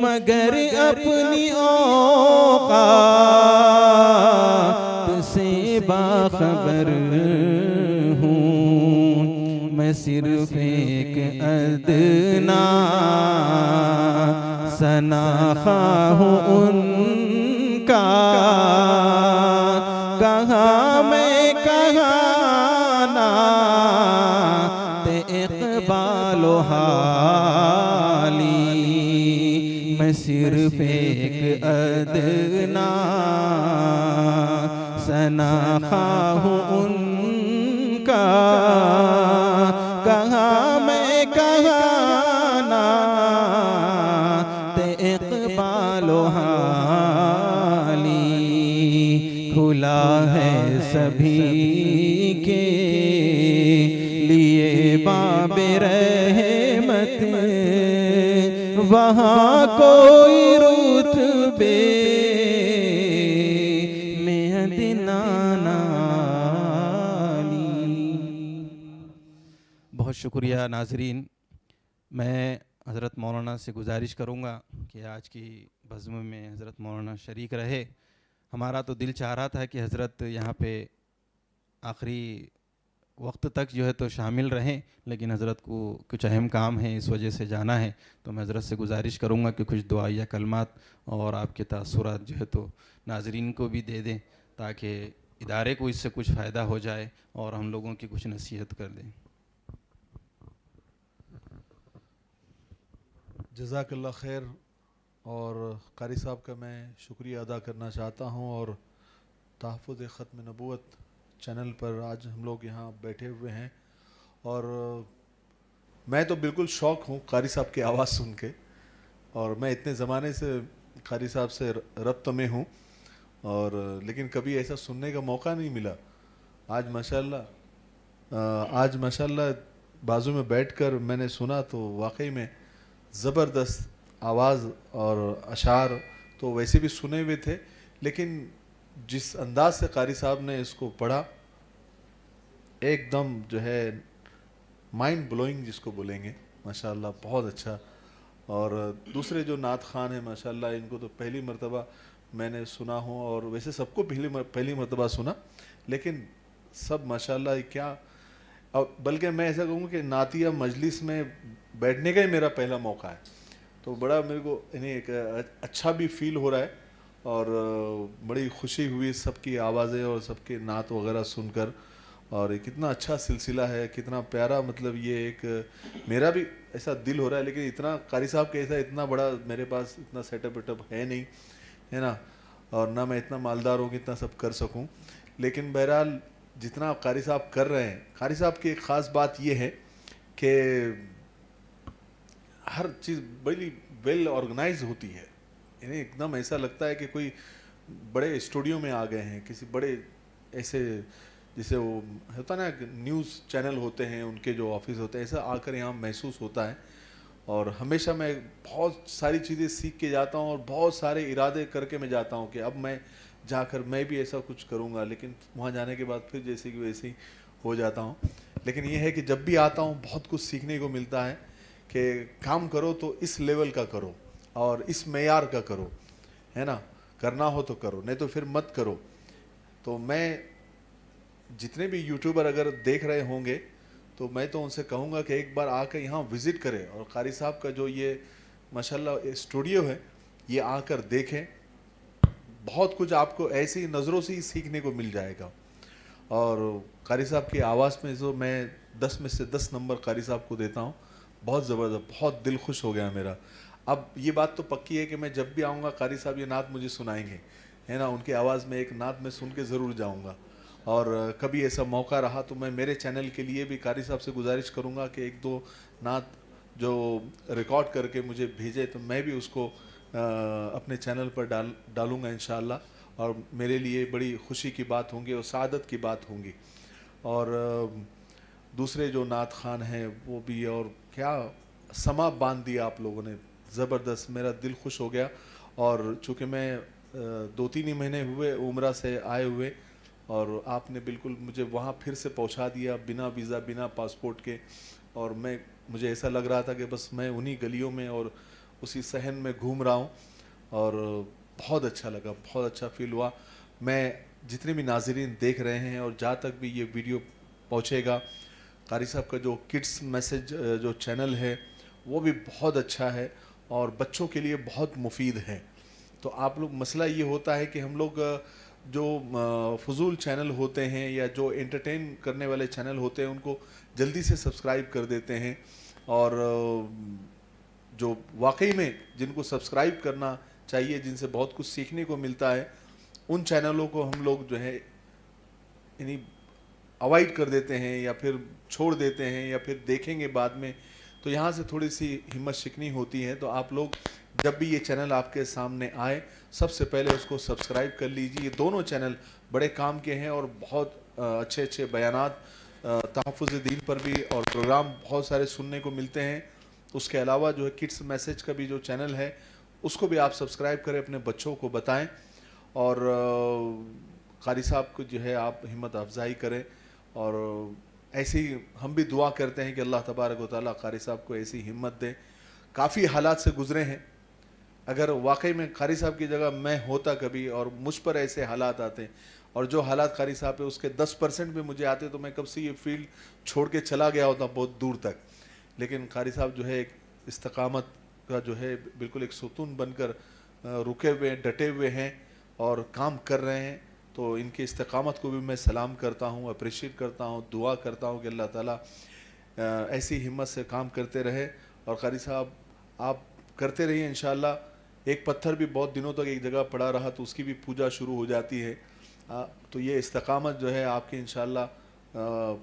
मगर अपनी औकात से बाखबर हूँ। मैं सिर्फ एक अदना सनाखा हूँ उनका, कहाँ मैं कहाँ ना ते इक़बाल हाली। मैं सिर्फ एक अदना सनाखा हूँ उनका, कहाँ मैं कहाँ ना ते इक़बाल हाली। खुला है सभी के लिए बाबे रहमत, वहाँ कोई रुतबे में अदना नाली। बहुत शुक्रिया नाजरीन। मैं हज़रत मौलाना से गुजारिश करूँगा कि आज की बज़्म में हज़रत मौलाना शरीक रहे। हमारा तो दिल चाह रहा था कि हज़रत यहाँ पे आखिरी वक्त तक जो है तो शामिल रहें, लेकिन हज़रत को कुछ अहम काम है, इस वजह से जाना है। तो मैं हज़रत से गुजारिश करूँगा कि कुछ दुआया कलमात और आपके तासुरात जो है तो नाजरीन को भी दे दें, ताकि इदारे को इससे कुछ फ़ायदा हो जाए और हम लोगों की कुछ नसीहत कर दें। जज़ाकल्लाह खैर। और कारी साहब का मैं शुक्रिया अदा करना चाहता हूँ। और तहफ़्फ़ुज़ ख़त्म नबूवत चैनल पर आज हम लोग यहाँ बैठे हुए हैं और मैं तो बिल्कुल शौक़ हूँ कारी साहब की आवाज़ सुन के। और मैं इतने ज़माने से कारी साहब से रब्त में हूँ और लेकिन कभी ऐसा सुनने का मौका नहीं मिला। आज माशाल्लाह बाजू में बैठकर मैंने सुना तो वाकई में ज़बरदस्त आवाज़ और अशार तो वैसे भी सुने हुए थे, लेकिन जिस अंदाज से कारी साहब ने इसको पढ़ा एकदम जो है माइंड ब्लोइंग जिसको बोलेंगे, माशाल्लाह बहुत अच्छा। और दूसरे जो नात खान हैं माशाल्लाह, इनको तो पहली मर्तबा मैंने सुना हूँ और वैसे सबको पहली मर्तबा सुना, लेकिन सब माशाल्लाह क्या। और बल्कि मैं ऐसा कहूँ कि नातिया मजलिस में बैठने का ही मेरा पहला मौका है, तो बड़ा मेरे को यानी एक अच्छा भी फील हो रहा है और बड़ी खुशी हुई सबकी आवाज़ें और सबके नात वगैरह सुनकर। और ये कितना अच्छा सिलसिला है, कितना प्यारा, मतलब ये एक मेरा भी ऐसा दिल हो रहा है, लेकिन इतना कारी साहब के ऐसा इतना बड़ा मेरे पास इतना सेटअप वेटअप है नहीं, है ना। और ना मैं इतना मालदार हूँ कि इतना सब कर सकूँ, लेकिन बहरहाल जितना कारी साहब कर रहे हैं, कारी साहब की एक ख़ास बात ये है कि हर चीज़ बड़ी वेल ऑर्गेनाइज होती है। यानी एकदम ऐसा लगता है कि कोई बड़े स्टूडियो में आ गए हैं, किसी बड़े ऐसे जैसे वो होता ना न्यूज़ चैनल होते हैं उनके जो ऑफिस होते हैं, ऐसा आकर यहाँ महसूस होता है। और हमेशा मैं बहुत सारी चीज़ें सीख के जाता हूँ और बहुत सारे इरादे करके मैं जाता हूँ कि अब मैं जाकर मैं भी ऐसा कुछ करूँगा, लेकिन वहाँ जाने के बाद फिर जैसे कि वैसे ही हो जाता हूँ। लेकिन ये है कि जब भी आता हूँ बहुत कुछ सीखने को मिलता है कि काम करो तो इस लेवल का करो और इस मेयार का करो, है ना, करना हो तो करो, नहीं तो फिर मत करो। तो मैं जितने भी यूट्यूबर अगर देख रहे होंगे तो मैं तो उनसे कहूँगा कि एक बार आकर यहाँ विज़िट करें और कारी साहब का जो ये माशाल्लाह स्टूडियो है ये आकर देखें। बहुत कुछ आपको ऐसी नज़रों से ही सीखने को मिल जाएगा। और कारी साहब की आवाज़ में जो मैं 10 में से 10 नंबर कारी साहब को देता हूँ, बहुत ज़बरदस्त, बहुत दिल खुश हो गया मेरा। अब ये बात तो पक्की है कि मैं जब भी आऊँगा कारी साहब ये नात मुझे सुनाएंगे, है ना, उनकी आवाज़ में एक नात मैं सुन के ज़रूर जाऊँगा। और कभी ऐसा मौका रहा तो मैं मेरे चैनल के लिए भी कारी साहब से गुजारिश करूँगा कि 1-2 नात जो रिकॉर्ड करके मुझे भेजे तो मैं भी उसको अपने चैनल पर डालूँगा इंशाअल्लाह। और मेरे लिए बड़ी खुशी की बात होंगी और सादत की बात होंगी। और दूसरे जो नात खान हैं वो भी, और क्या समा बांध दिया आप लोगों ने, ज़बरदस्त, मेरा दिल खुश हो गया। और चूँकि मैं 2-3 ही महीने हुए उम्रा से आए हुए और आपने बिल्कुल मुझे वहाँ फिर से पहुँचा दिया बिना वीज़ा बिना पासपोर्ट के। और मुझे ऐसा लग रहा था कि बस मैं उन्हीं गलियों में और उसी सहन में घूम रहा हूँ और बहुत अच्छा लगा, बहुत अच्छा फील हुआ। मैं जितने भी नाज़रीन देख रहे हैं और जहाँ तक भी ये वीडियो पहुँचेगा, कारी साहब का जो किड्स मैसेज जो चैनल है वो भी बहुत अच्छा है और बच्चों के लिए बहुत मुफीद है। तो आप लोग, मसला ये होता है कि हम लोग जो फजूल चैनल होते हैं या जो एंटरटेन करने वाले चैनल होते हैं उनको जल्दी से सब्सक्राइब कर देते हैं, और जो वाकई में जिनको सब्सक्राइब करना चाहिए, जिनसे बहुत कुछ सीखने को मिलता है, उन चैनलों को हम लोग जो है यानी अवॉइड कर देते हैं या फिर छोड़ देते हैं या फिर देखेंगे बाद में। तो यहाँ से थोड़ी सी हिम्मत शिकनी होती है। तो आप लोग जब भी ये चैनल आपके सामने आए सबसे पहले उसको सब्सक्राइब कर लीजिए। ये दोनों चैनल बड़े काम के हैं और बहुत अच्छे अच्छे बयानात तहफ़्फ़ुज़ दीन पर भी और प्रोग्राम बहुत सारे सुनने को मिलते हैं। उसके अलावा जो है किड्स मैसेज का भी जो चैनल है उसको भी आप सब्सक्राइब करें, अपने बच्चों को बताएं और कारी साहब को जो है आप हिम्मत अफजाई करें। और ऐसे ही हम भी दुआ करते हैं कि अल्लाह तबारक व तआला कारी साहब को ऐसी हिम्मत दे। काफ़ी हालात से गुज़रे हैं, अगर वाकई में कारी साहब की जगह मैं होता कभी और मुझ पर ऐसे हालात आते और जो हालात कारी साहब पे उसके 10% भी मुझे आते तो मैं कब से ये फील्ड छोड़ के चला गया होता बहुत दूर तक। लेकिन कारी साहब जो है एक इस्तकामत का जो है बिल्कुल एक सुतून बनकर रुके हुए डटे हुए हैं और काम कर रहे हैं। तो इनकी इस्तकामत को भी मैं सलाम करता हूँ, अप्रिशिएट करता हूँ, दुआ करता हूँ कि अल्लाह ताला ऐसी हिम्मत से काम करते रहे। और कारी साहब आप करते रहिए इंशाअल्लाह। एक पत्थर भी बहुत दिनों तक एक जगह पड़ा रहा तो उसकी भी पूजा शुरू हो जाती है। तो ये इस्तकामत जो है आपकी इंशाअल्लाह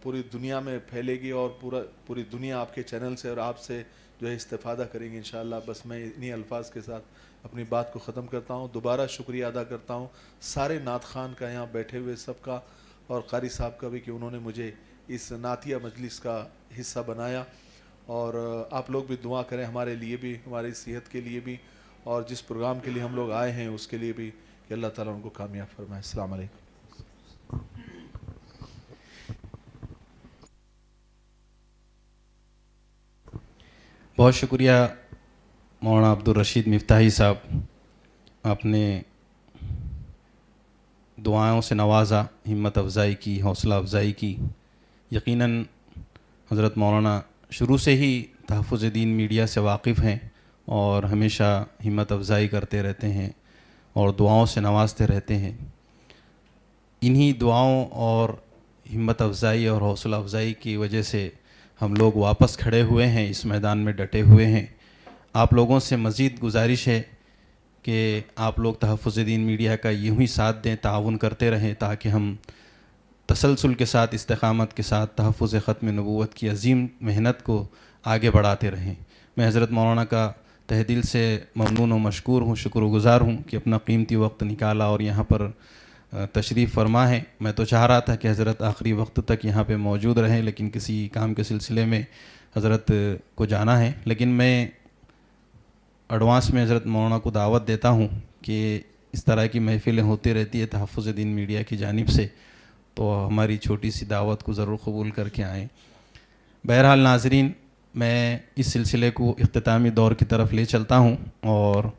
पूरी दुनिया में फैलेगी और पूरी दुनिया आपके चैनल से और आपसे जो है इस्तेफ़ादा करेंगे इंशाअल्लाह। बस मैं इन्हीं अल्फाज के साथ अपनी बात को ख़त्म करता हूँ। दोबारा शुक्रिया अदा करता हूँ सारे नात खान का, यहाँ बैठे हुए सबका, और कारी साहब का भी कि उन्होंने मुझे इस नातिया मजलिस का हिस्सा बनाया। और आप लोग भी दुआ करें हमारे लिए भी, हमारी सेहत के लिए भी, और जिस प्रोग्राम के लिए हम लोग आए हैं उसके लिए भी कि अल्लाह ताला उनको कामयाब फरमाए। अस्सलाम वालेकुम। बहुत शुक्रिया मौलाना अब्दुल रशीद मिफ्ताही साहब, आपने दुआओं से नवाजा, हिम्मत अफजाई की, हौसला अफजाई की। यकीनन हज़रत मौलाना शुरू से ही तहफ़्फ़ुज़ दीन मीडिया से वाकिफ़ हैं और हमेशा हिम्मत अफजाई करते रहते हैं और दुआओं से नवाजते रहते हैं। इन्हीं दुआओं और हिम्मत अफजाई और हौसला अफजाई की वजह से हम लोग वापस खड़े हुए हैं, इस मैदान में डटे हुए हैं। आप लोगों से मज़ीद गुजारिश है कि आप लोग तहफ़्फ़ुज़ दीन मीडिया का यूँ ही साथ दें, ताउन करते रहें, ताकि हम तसलसल के साथ, इस्तिक़ामत के साथ तहफ़्फ़ुज़ ख़त्म नबूवत की अज़ीम मेहनत को आगे बढ़ाते रहें। मैं हज़रत मौलाना का तहे दिल से ममनून व मशकूर हूँ, शुक्रगुज़ार हूँ कि अपना कीमती वक्त निकाला और यहाँ पर तशरीफ़ फरमा है। मैं तो चाह रहा था कि हज़रत आखिरी वक्त तक यहाँ पे मौजूद रहें, लेकिन किसी काम के सिलसिले में हज़रत को जाना है। लेकिन मैं एडवांस में हज़रत मौलाना को दावत देता हूँ कि इस तरह की महफ़िलें होती रहती है तहफ़्फ़ुज़ दीन मीडिया की जानिब से, तो हमारी छोटी सी दावत को ज़रूर कबूल करके आएँ। बहरहाल नाज़रीन, मैं इस सिलसिले को इख्तितामी दौर की तरफ ले चलता हूँ और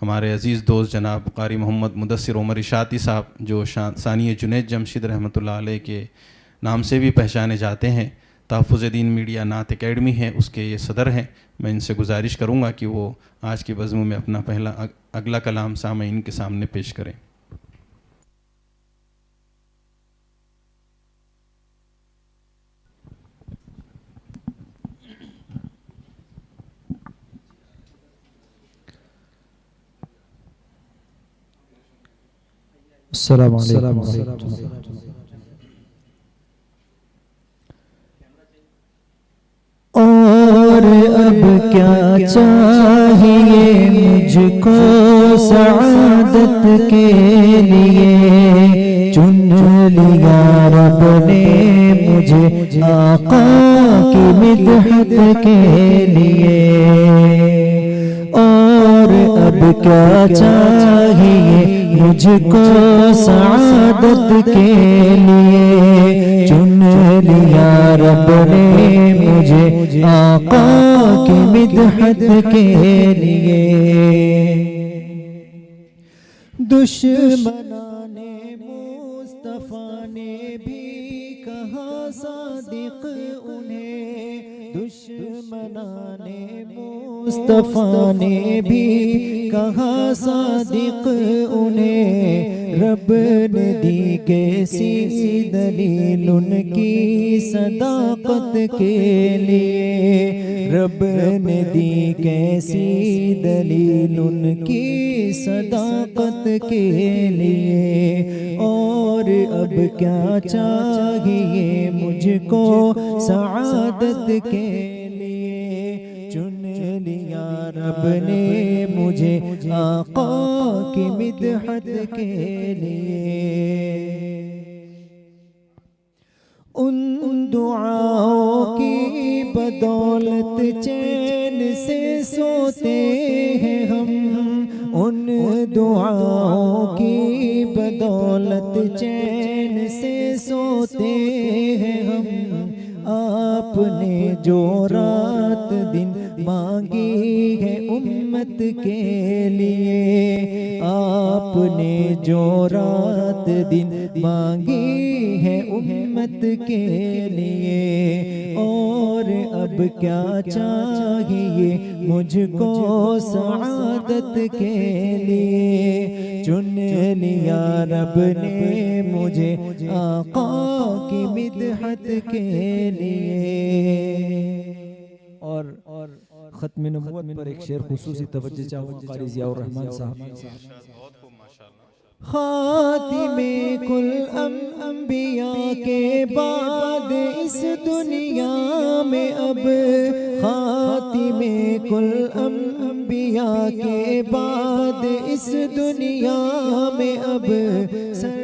हमारे अज़ीज़ दोस्त जनाब क़ारी मोहम्मद मुदस्सिर उमर इशाती साहब, जो सानिय जुनैद जमशीद रहमतुल्लाह अलैह के नाम से भी पहचाने जाते हैं, तहफ़्फ़ुज़ दीन मीडिया नात एकेडमी है, उसके ये सदर हैं। मैं इनसे गुजारिश करूँगा कि वो आज की बज़्म में अपना अगला कलाम सामईन के सामने पेश करें। अस्सलाम वालेकुम। और अब क्या चाहिए मुझको सआदत के लिए, चुन लिया रब ने मुझे आका की मिदहत के लिए। और अब क्या चाहिए मुझको सआदत के लिए, चुन लिया रब ने मुझे आका की मिदहत के लिए। दुश्मनाने मुस्तफा ने भी कहा सादिक उन्हें, दुश्मनाने मुस्तफा ने भी कहा सादिक उन्हें। रब ने दी कैसी दलील उनकी सदाकत के लिए, रब ने दी कैसी दलील उनकी सदाकत के लिए। और अब क्या चाहिए मुझको सआदत के लिए, चुन लिया रब ने मुझे आका की मिदहत के लिए। उन दुआओं की बदौलत चैन से सोते हैं हम, उन दुआओं की बदौलत चैन से सोते हैं हम। आपने जो रात दिन मांगी है उम्मत के लिए, आपने जो रात दिन मांगी है उम्मत के लिए। और अब क्या चाहिए मुझको सआदत के लिए, चुन लिया रब ने मुझे आका की मिदहत के लिए। और ख़त्म नबूवत पर एक शेर खुसूसी तवज्जो चाहूँगा क़ारी ज़ियाउर रहमान साहब। खातिमे कुल अंबिया के बाद इस दुनिया में अब, खातिमे कुल अंबिया के बाद इस दुनिया में अब, सर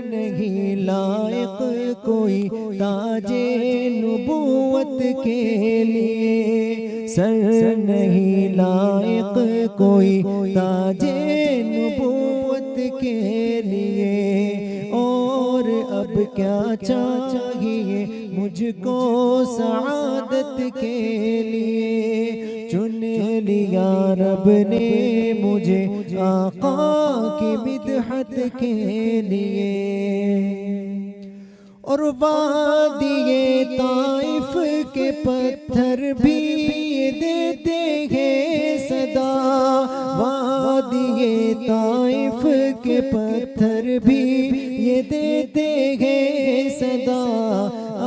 नहीं लायक कोई ताजे नबूवत के लिए, सर नहीं लायक कोई ताजे नबूवत के लिए। और अब क्या चाहिए मुझको सआदत के लिए, चुन लिया रब ने मुझे आका की मिदहत के लिए। और वादिये ताइफ के पत्थर भी देते हैं सदा, वादिये ताइफ के पत्थर भी ये देते हैं सदा।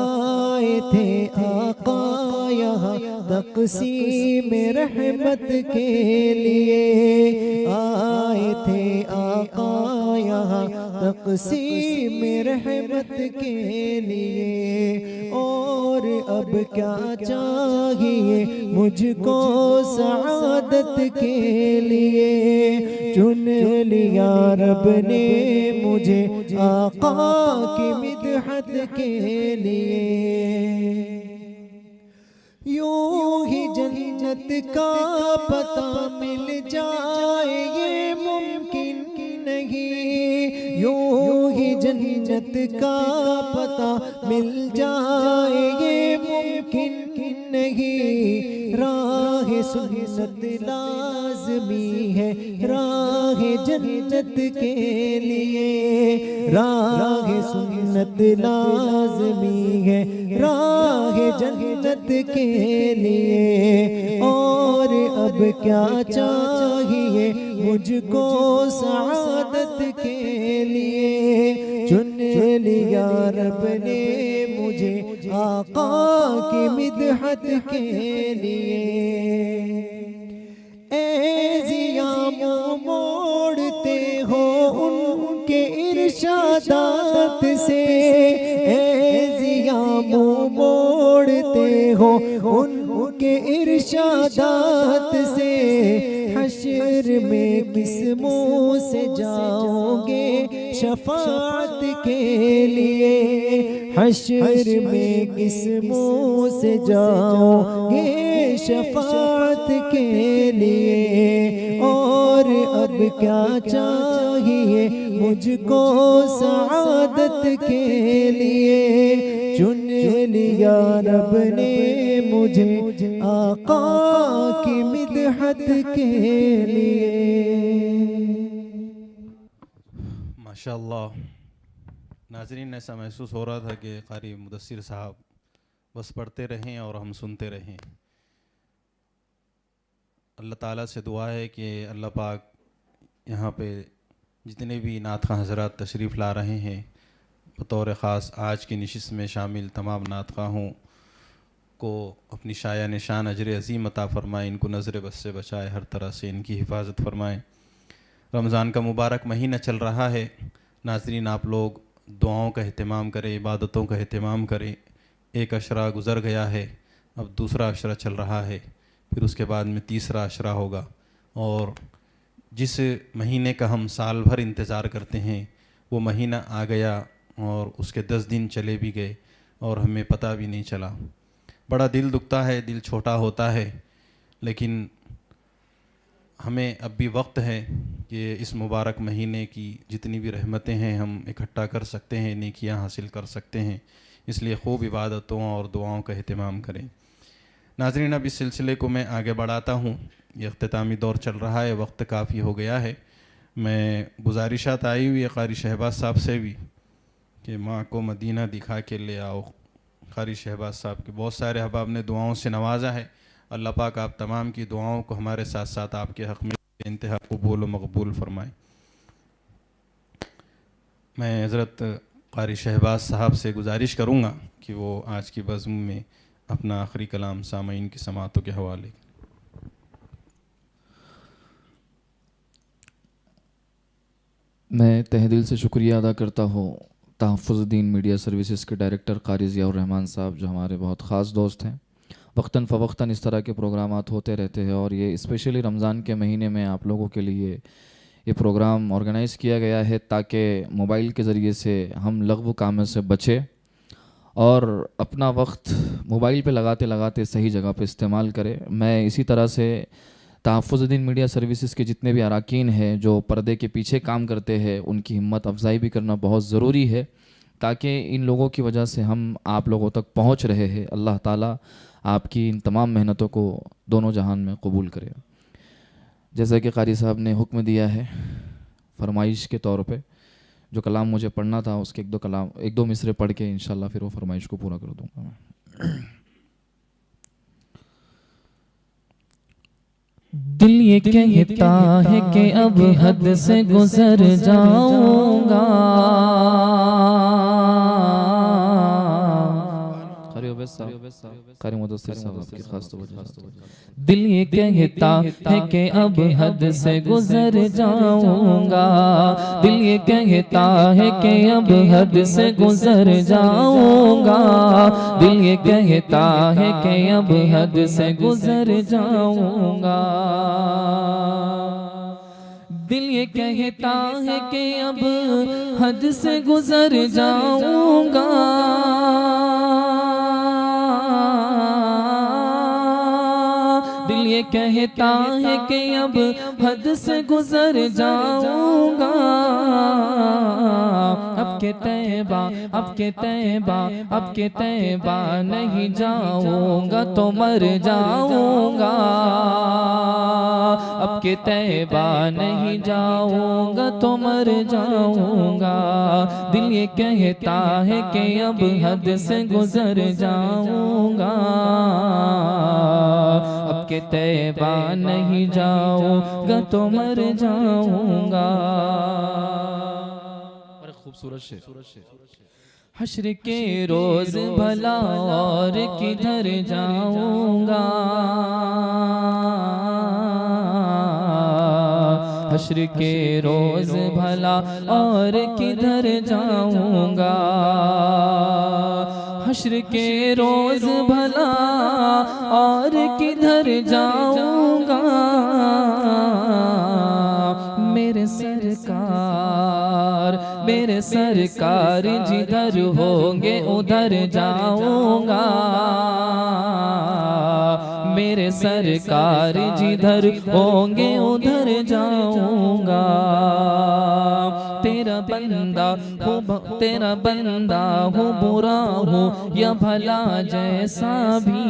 आए थे आका यहाँ तक तक़सीम रहमत के लिए आए थे आका यहाँ तक़सीम रहमत के लिए। और अब क्या चाहिए मुझको सआदत के लिए, चुन लिया रब ने मुझे आका की मिदहत के लिए। यूं ही जन्नत का पता मिल जाए ये मुमकिन नहीं, यूं ही जन्नत का पता मिल जाए ये मुमकिन नहीं। राह सुन्नत लाज़मी है राह जन्नत के लिए, राह सुन्नत लाज़मी है राह जन्नत के लिए। और अब क्या चाहिए मुझको सआदत के लिए, चुन लिया रब ने मुझे आका की मिदहत के लिए। ए ज़ियामो मोड़ते हो उनके इरशादात से, ए ज़ियामो मोड़ते हो उनके इरशादात से। हश्र में किस मुँह से जाओगे शफाअत के लिए, हश्र में किस मुँह से जाओगे शफाअत के लिए। और अब क्या चाहिए मुझको सआदत के लिए, चुन लिया रब ने मुझे आका की मिदहत के लिए। माशाअल्लाह। नाज़रीन, ऐसा महसूस हो रहा था कि क़ारी मुदस्सिर साहब बस पढ़ते रहें और हम सुनते रहें। अल्लाह ताला से दुआ है कि अल्लाह पाक यहाँ पे जितने भी नात ख़वां हज़रात तशरीफ़ ला रहे हैं, बतौर ख़ास आज की नशिस्त में शामिल तमाम नात ख़वाहों को अपनी शाया निशान अजर अज़ीम अता फ़रमाए, इनको नज़र बस से बचाए, हर तरह से इनकी हिफाजत फ़रमाए। रमज़ान का मुबारक महीना चल रहा है। नाज़रीन, आप लोग दुआओं का अहतमाम करें, इबादतों का अहतमाम करें। एक अशरा गुज़र गया है, अब दूसरा अशरा चल रहा है, फिर उसके बाद में तीसरा अशरा होगा। और जिस महीने का हम साल भर इंतज़ार करते हैं वो महीना आ गया और उसके 10 दिन चले भी गए और हमें पता भी नहीं चला। बड़ा दिल दुखता है, दिल छोटा होता है, लेकिन हमें अब भी वक्त है कि इस मुबारक महीने की जितनी भी रहमतें हैं हम इकट्ठा कर सकते हैं, नेकियां हासिल कर सकते हैं। इसलिए खूब इबादतों और दुआओं का अहतमाम करें। नाज़रीन, अब इस सिलसिले को मैं आगे बढ़ाता हूँ। ये अख्तितामी दौर चल रहा है, वक्त काफ़ी हो गया है। मैं गुजारिशात आई हुई है क़ारी शहबाज साहब से भी कि माँ को मदीना दिखा के ले आओ। क़ारी शहबाज साहब के बहुत सारे अहबाब ने दुआओं से नवाजा है। अल्लाह पाक आप तमाम की दुआओं को हमारे साथ साथ आपके हक़ में इंतहा कबूल व मकबूल फ़रमाए। मैं हज़रत क़ारी शहबाज साहब से गुजारिश करूँगा कि वो आज की बज़्म में अपना आखिरी कलाम सामईन की समातों के हवाले। मैं तहे दिल से शुक्रिया अदा करता हूँ तहफ़्फ़ुज़ुद्दीन मीडिया सर्विसेज के डायरेक्टर क़ारी ज़ियाउर रहमान साहब, जो हमारे बहुत ख़ास दोस्त हैं। वक्तन फ़वक्तन इस तरह के प्रोग्रामात होते रहते हैं और ये स्पेशली रमज़ान के महीने में आप लोगों के लिए ये प्रोग्राम ऑर्गेनाइज़ किया गया है ताकि मोबाइल के ज़रिए से हम लग़्व कामों से बचें और अपना वक्त मोबाइल पे लगाते लगाते सही जगह पे इस्तेमाल करें। मैं इसी तरह से तहफ़्फ़ुज़ुद्दीन मीडिया सर्विसेज के जितने भी अरकान हैं जो पर्दे के पीछे काम करते हैं, उनकी हिम्मत अफजाई भी करना बहुत ज़रूरी है ताकि इन लोगों की वजह से हम आप लोगों तक पहुंच रहे हैं। अल्लाह ताला आपकी इन तमाम मेहनतों को दोनों जहान में कबूल करे। जैसा कि क़ारी साहब ने हुक्म दिया है, फरमाइश के तौर पे जो कलाम मुझे पढ़ना था उसके एक दो मिसरे पढ़ के इंशाल्लाह फिर वो फरमाइश को पूरा कर दूँगा मैं। दिल ये कहता है कि अब हद से गुजर जाऊंगा, खड़े हो कारी मुदस्सिर साहब आपकी खास तवज्जो। दिल ये कहता है कि अब हद से गुजर जाऊंगा, दिल ये कहता है कि अब हद से गुजर जाऊंगा, दिल ये कहता है कि अब हद से गुजर जाऊंगा, दिल ये कहता है कि अब हद से गुजर जाऊंगा, दिल ये कहता है कि अब हद से गुजर जाऊंगा, अब के तैबा, अब के तैबा, अब के तैबा नहीं जाऊंगा तो मर जाऊंगा, अब के तैबा नहीं जाऊंगा तो मर जाऊंगा, दिल ये कहता है कि अब हद से गुजर जाऊंगा, अब के तैबा नहीं जाऊंगा तो मर जाऊंगा। बड़े खूबसूरत शेर। हश्र के रोज भला और किधर जाऊंगा, हश्र के रोज भला और किधर जाऊंगा, हश्र के रोज भला और किधर जाऊंगा, मेरे सरकार, मेरे सरकार जिधर होंगे उधर जाऊंगा, मेरे सरकार जिधर होंगे उधर जाऊंगा, तेरा बंदा हूँ, तेरा बंदा हूँ, बुरा हूँ या भला जैसा भी,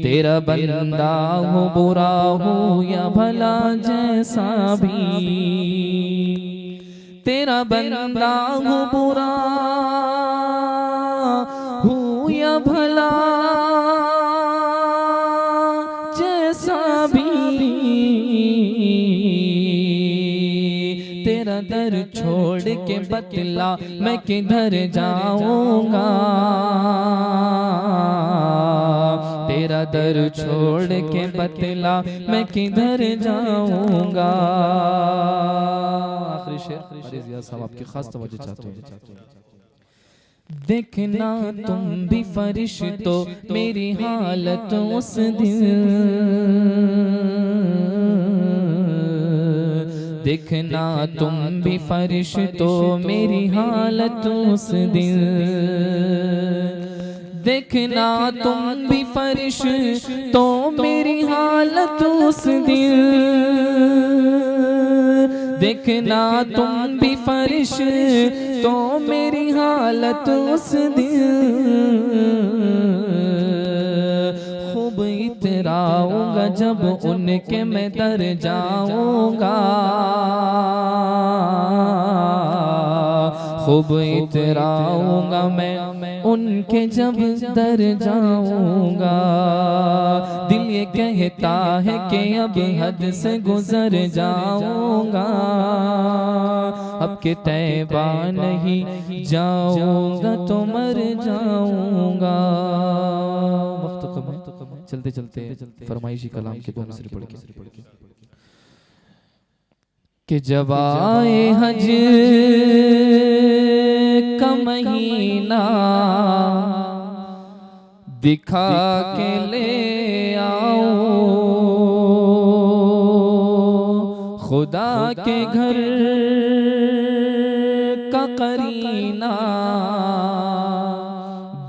तेरा बंदा हूँ, बुरा हूँ या भला जैसा भी, तेरा बंदा हूँ, बुरा हूँ या भला जैसा भी, तेरा दर छोड़ के बतला मैं किधर जाऊंगा, तेरा दर छोड़ के बतला मैं किधर जाऊंगा। आखिरी शेर अली जिया साहब आपकी खास तवज्जो चाहते हैं। देखना तुम भी फरिश्तो मेरी हालत उस दिन, देखना तुम भी फरिश्तो मेरी हालत उस दिन, देखना तुम भी फरिश्तो मेरी हालत उस दिन, देखना तुम भी फरिश्तो मेरी हालत उस दिन, खूब इतराऊंगा जब उनके मैं दर जाऊंगा, खूब इतराऊंगा मैं उनके जब दर जाऊंगा, दिल ये कहता है कि अब हद से गुजर जाऊंगा, अब के तैबा नहीं जाऊंगा तो मर जाऊंगा। चलते चलते फरमाइशी कलाम के दो मिसरे पढ़ के कि जब आए हज का महीना दिखा के ले आओ, खुदा के घर का करीना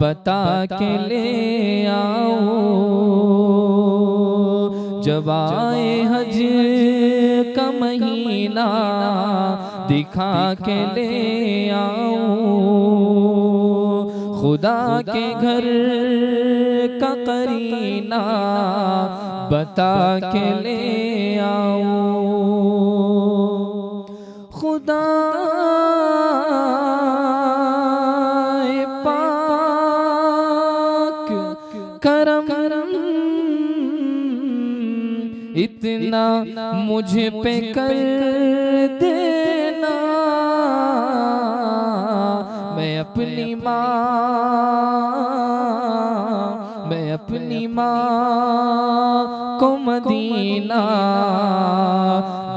बता के ले आओ, जब आए हज का महीना दिखा के ले आओ, खुदा के घर का करीना बता के ले आओ, खुदा पाक करम इतना मुझे पे कर देना, मैं अपनी माँ को मदीना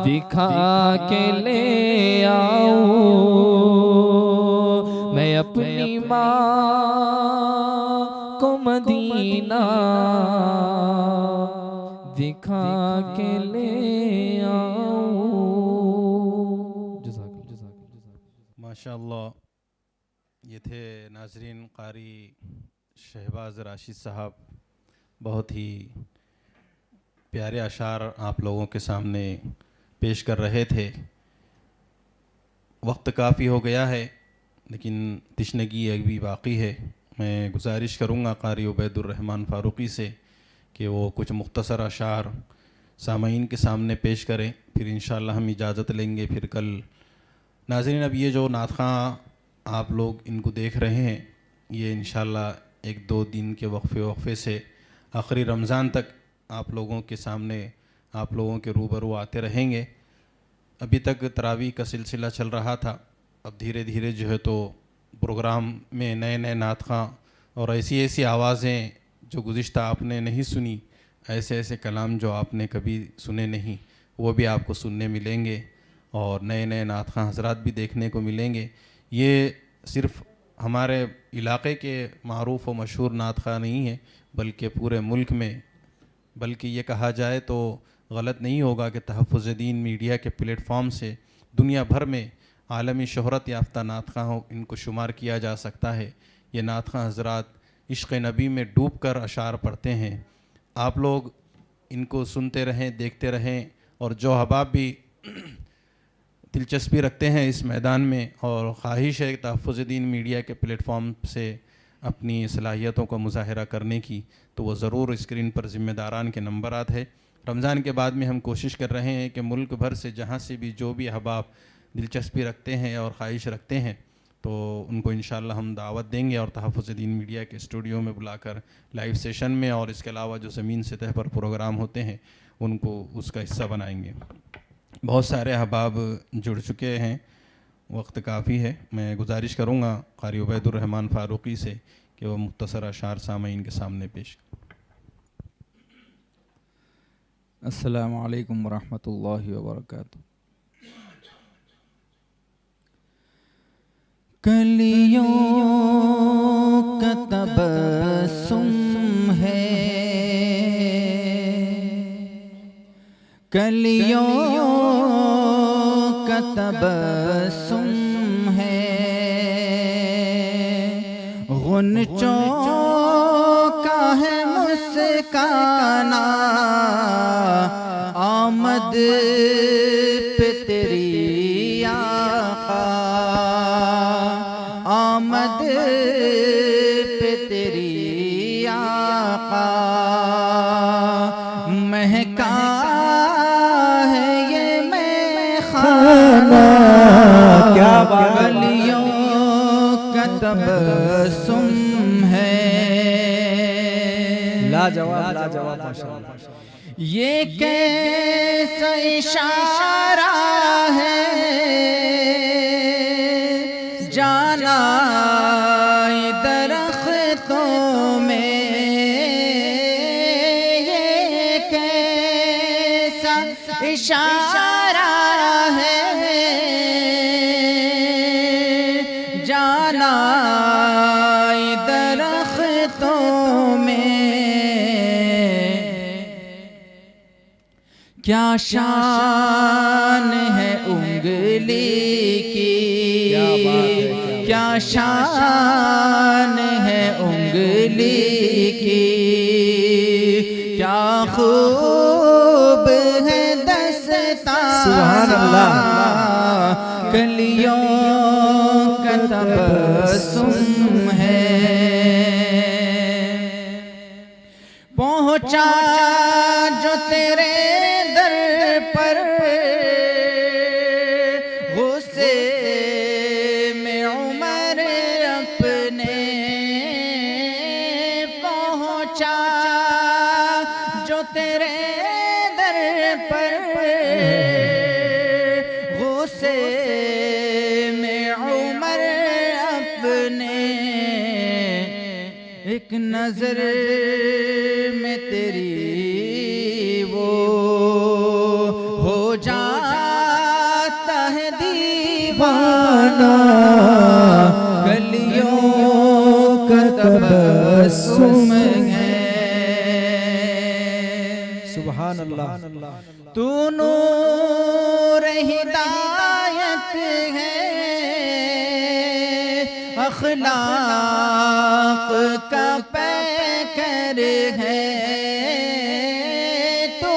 दिखा के ले आऊं। मैं अपनी माँ को मदीना दिखा के ले आऊं। माशाअल्लाह, ये थे नाजरीन कारी शहबाज राशिद साहब। बहुत ही प्यारे अशार आप लोगों के सामने पेश कर रहे थे। वक्त काफ़ी हो गया है लेकिन तशनगी अभी बाकी है। मैं गुजारिश करूँगा कारी उबैदुर्रहमान फ़ारूक़ी से कि वो कुछ मुख्तसर अशार सामईन के सामने पेश करें, फिर इंशाअल्लाह हम इजाज़त लेंगे। फिर कल नाज़रीन, अब ये जो नातख़वां आप लोग इनको देख रहे हैं, ये इंशाअल्लाह 1-2 दिन के वक्फ़े से आखिरी रमज़ान तक आप लोगों के सामने, आप लोगों के रूबरू आते रहेंगे। अभी तक तरावी का सिलसिला चल रहा था, अब धीरे धीरे जो है तो प्रोग्राम में नए नए नातख़वां और ऐसी ऐसी आवाज़ें जो गुज़िश्ता आपने नहीं सुनी, ऐसे ऐसे कलाम जो आपने कभी सुने नहीं, वो भी आपको सुनने मिलेंगे और नए नए नातख़वां हज़रात भी देखने को मिलेंगे। ये सिर्फ़ हमारे इलाक़े के मारूफ़ और मशहूर नातख़वां नहीं है, बल्कि पूरे मुल्क में, बल्कि ये कहा जाए तो गलत नहीं होगा कि तहफ़्फ़ुज़ दीन मीडिया के प्लेटफॉर्म से दुनिया भर में आलमी शोहरत याफ्ता नातख़वां इनको शुमार किया जा सकता है। ये नातख़वां हज़रात इश्क़ नबी में डूब कर अशार पढ़ते हैं। आप लोग इनको सुनते रहें, देखते रहें, और जो अहबाब भी दिलचस्पी रखते हैं इस मैदान में और ख्वाहिश है तहफ़्फ़ुज़ दीन मीडिया के प्लेटफॉर्म से अपनी सलाहियतों का मुज़ाहरा करने की, तो वो ज़रूर स्क्रीन पर ज़िम्मेदारान के नंबरात है। रमज़ान के बाद में हम कोशिश कर रहे हैं कि मुल्क भर से जहाँ से भी जो भी अहबाब दिलचस्पी रखते हैं और ख्वाहिश रखते हैं, तो उनको इंशाअल्लाह हम दावत देंगे और तहफ़्फ़ुज़ दीन मीडिया के स्टूडियो में बुलाकर लाइव सेशन में, और इसके अलावा जो ज़मीन सतह पर प्रोग्राम होते हैं उनको उसका हिस्सा बनाएंगे। बहुत सारे अहबाब जुड़ चुके हैं, वक्त काफ़ी है। मैं गुजारिश करूँगा क़ारी उबैदुर्रहमान फ़ारूक़ी से कि वो मुख्तसर अशार सामईन के सामने पेश। अस्सलामु अलैकुम वरहमतुल्लाहि वबरकातुहू। कलियों का तबस्सुम है, कलियों का तबस्सुम है, गुंचों का है मुस्काना, आमद पे तेरी आका, आमद पे तेरी आका, महका है ये मैं खाना, क्या गलियों का तबस्सुम है। लाजवाब लाजवाब माशाअल्लाह। ये कैसा इशारा है, जाना दरख्तों में, ये कैसा इशारा है, जाना दरख्तों में, क्या शान है उंगली की, क्या शान है उंगली की, क्या खूब है दस्ताना, सुभान अल्लाह। कलियों का तबस्सुम है, पहुँचा जो तेरे दर पर, गुस्से में उमर अपने, पहुँचा जो तेरे दर पर, गुस्से में उमर अपने, एक नजर में तेरी वो हो जाता है दीवाना, गलियों का तबस्सुम है। सुभान अल्लाह। तू नूर हिदायत है, अखलाक का पैकर है। तू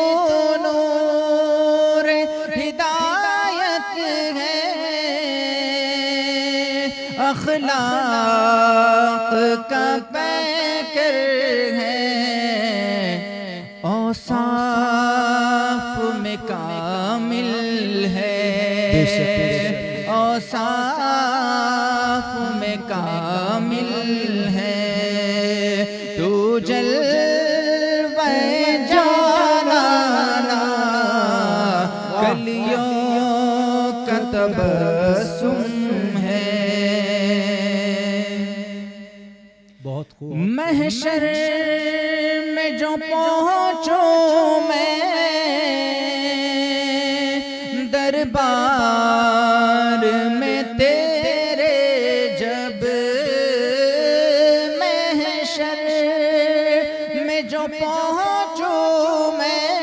नूर हिदायत है, अखलाक का पैकर है। औसाफ में कामिल है, औसाफ में कामिल है। तू जलवे जाना कलियों का तबस्सुम है। बहुत खूब। महशर में जो पहुँचो मैं, दरबार में तेरे जब, महशर में जो पहुँचो मैं,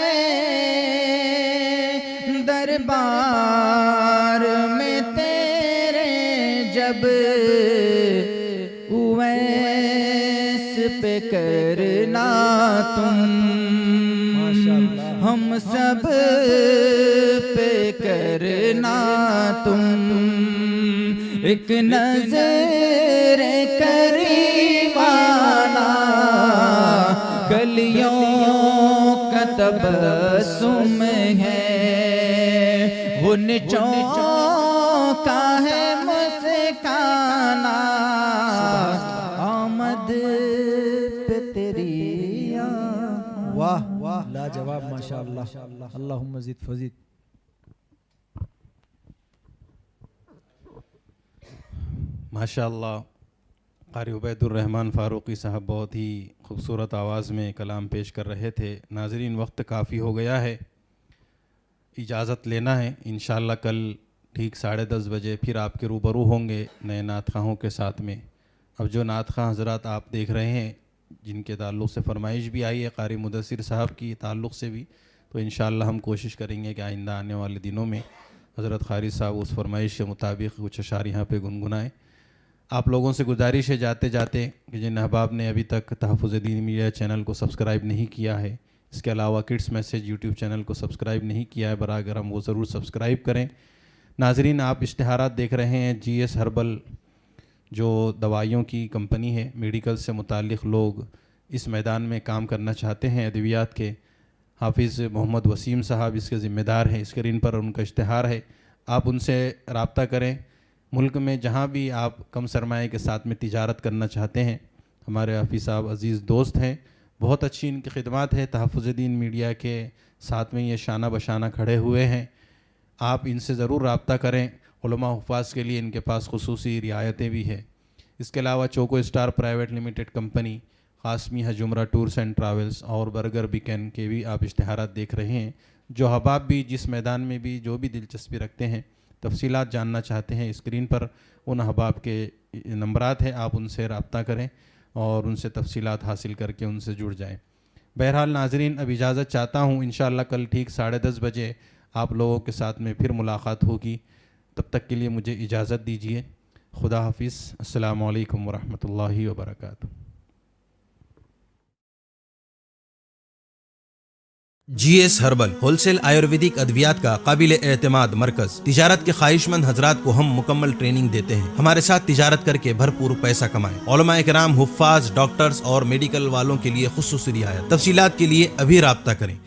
दरबार में तेरे जब, उवैस पे करना तुम, हम सब पे करना तुम। एक नजर करीमाना कलियों का तबस्सुम है। वो निचोका है मुस्काना, आमद पे तेरी वाह वाह लाजवाब माशाअल्लाह। अल्लाहुम्मा ज़िद फज़िद। माशाअल्लाह क़ारी उबैदुर्रहमान फ़ारूक़ी साहब बहुत ही खूबसूरत आवाज़ में कलाम पेश कर रहे थे। नाज़रीन, वक्त काफ़ी हो गया है, इजाज़त लेना है। इंशाअल्लाह कल ठीक 10:30 बजे फिर आपके रूबरू होंगे नए नात ख़वाहों के साथ में। अब जो नात ख़वाह हज़रात आप देख रहे हैं, जिनके ताल्लुक़ से फ़रमाइश भी आई है क़ारी मुदस्सिर साहब की ताल्लुक़ से भी, तो इंशाअल्लाह हम कोशिश करेंगे कि आइंदा आने वाले दिनों में हज़रत क़ारी साहब उस फ़रमाइश के मुताबिक कुछ अशार यहाँ पे गुनगुनाएँ। आप लोगों से गुजारिश है जाते जाते कि जिन अहबाब ने अभी तक तहफ़्फ़ुज़ दीन मीडिया चैनल को सब्सक्राइब नहीं किया है, इसके अलावा किड्स मैसेज यूट्यूब चैनल को सब्सक्राइब नहीं किया है, बराबर हम वो ज़रूर सब्सक्राइब करें। नाज़रीन, आप इश्तिहारात देख रहे हैं, GS हर्बल जो दवाइयों की कंपनी है, मेडिकल से मुताल्लिक़ लोग इस मैदान में काम करना चाहते हैं, अद्वियात के हाफिज़ मोहम्मद वसीम साहब इसके ज़िम्मेदार हैं। स्क्रीन पर उनका इश्तिहार है, आप उनसे रब्ता करें। मुल्क में जहाँ भी आप कम सरमाए के साथ में तिजारत करना चाहते हैं, हमारे हाफिज़ साहब अज़ीज़ दोस्त हैं, बहुत अच्छी इनकी खिदमत है। तहफ़्फ़ुज़ दीन मीडिया के साथ में ये शाना बशाना खड़े हुए हैं, आप इनसे ज़रूर रब्ता करें। उलमा हुफ़ाज़ के लिए इनके पास खुसूसी रियायतें भी है। इसके अलावा choco star private limited company, Qasmi हजुमरा टूर्स एंड ट्रैवल्स और बर्गर बिकन के भी आप इश्तिहारात देख रहे हैं। जो हबाब भी जिस मैदान में भी जो भी दिलचस्पी रखते हैं, तफसीलात जानना चाहते हैं, स्क्रीन पर उन हबाब के नंबरात हैं, आप उनसे रब्ता करें और उनसे तफसीलात हासिल करके उनसे जुड़ जाएं। बहरहाल नाज़रीन, अब इजाज़त चाहता हूँ। इंशाअल्लाह कल ठीक 10:30 बजे आप लोगों के साथ में फिर मुलाकात होगी। तब तक के लिए मुझे इजाज़त दीजिए। खुदा हाफिज़। अस्सलामु अलैकुम वरहमतुल्लाहि वबरकातुहू। GS हर्बल होलसेल आयुर्वेदिक अद्वियात का काबिल एतमाद मरकज। तिजारत के ख्वाहिशमंद हजरात को हम मुकम्मल ट्रेनिंग देते हैं। हमारे साथ तिजारत करके भरपूर पैसा कमाएं। उलमा इकराम, हुफ्फाज, डॉक्टर्स और मेडिकल वालों के लिए खुसूसी रियायत। तफसीलात के लिए अभी राब्ता करें।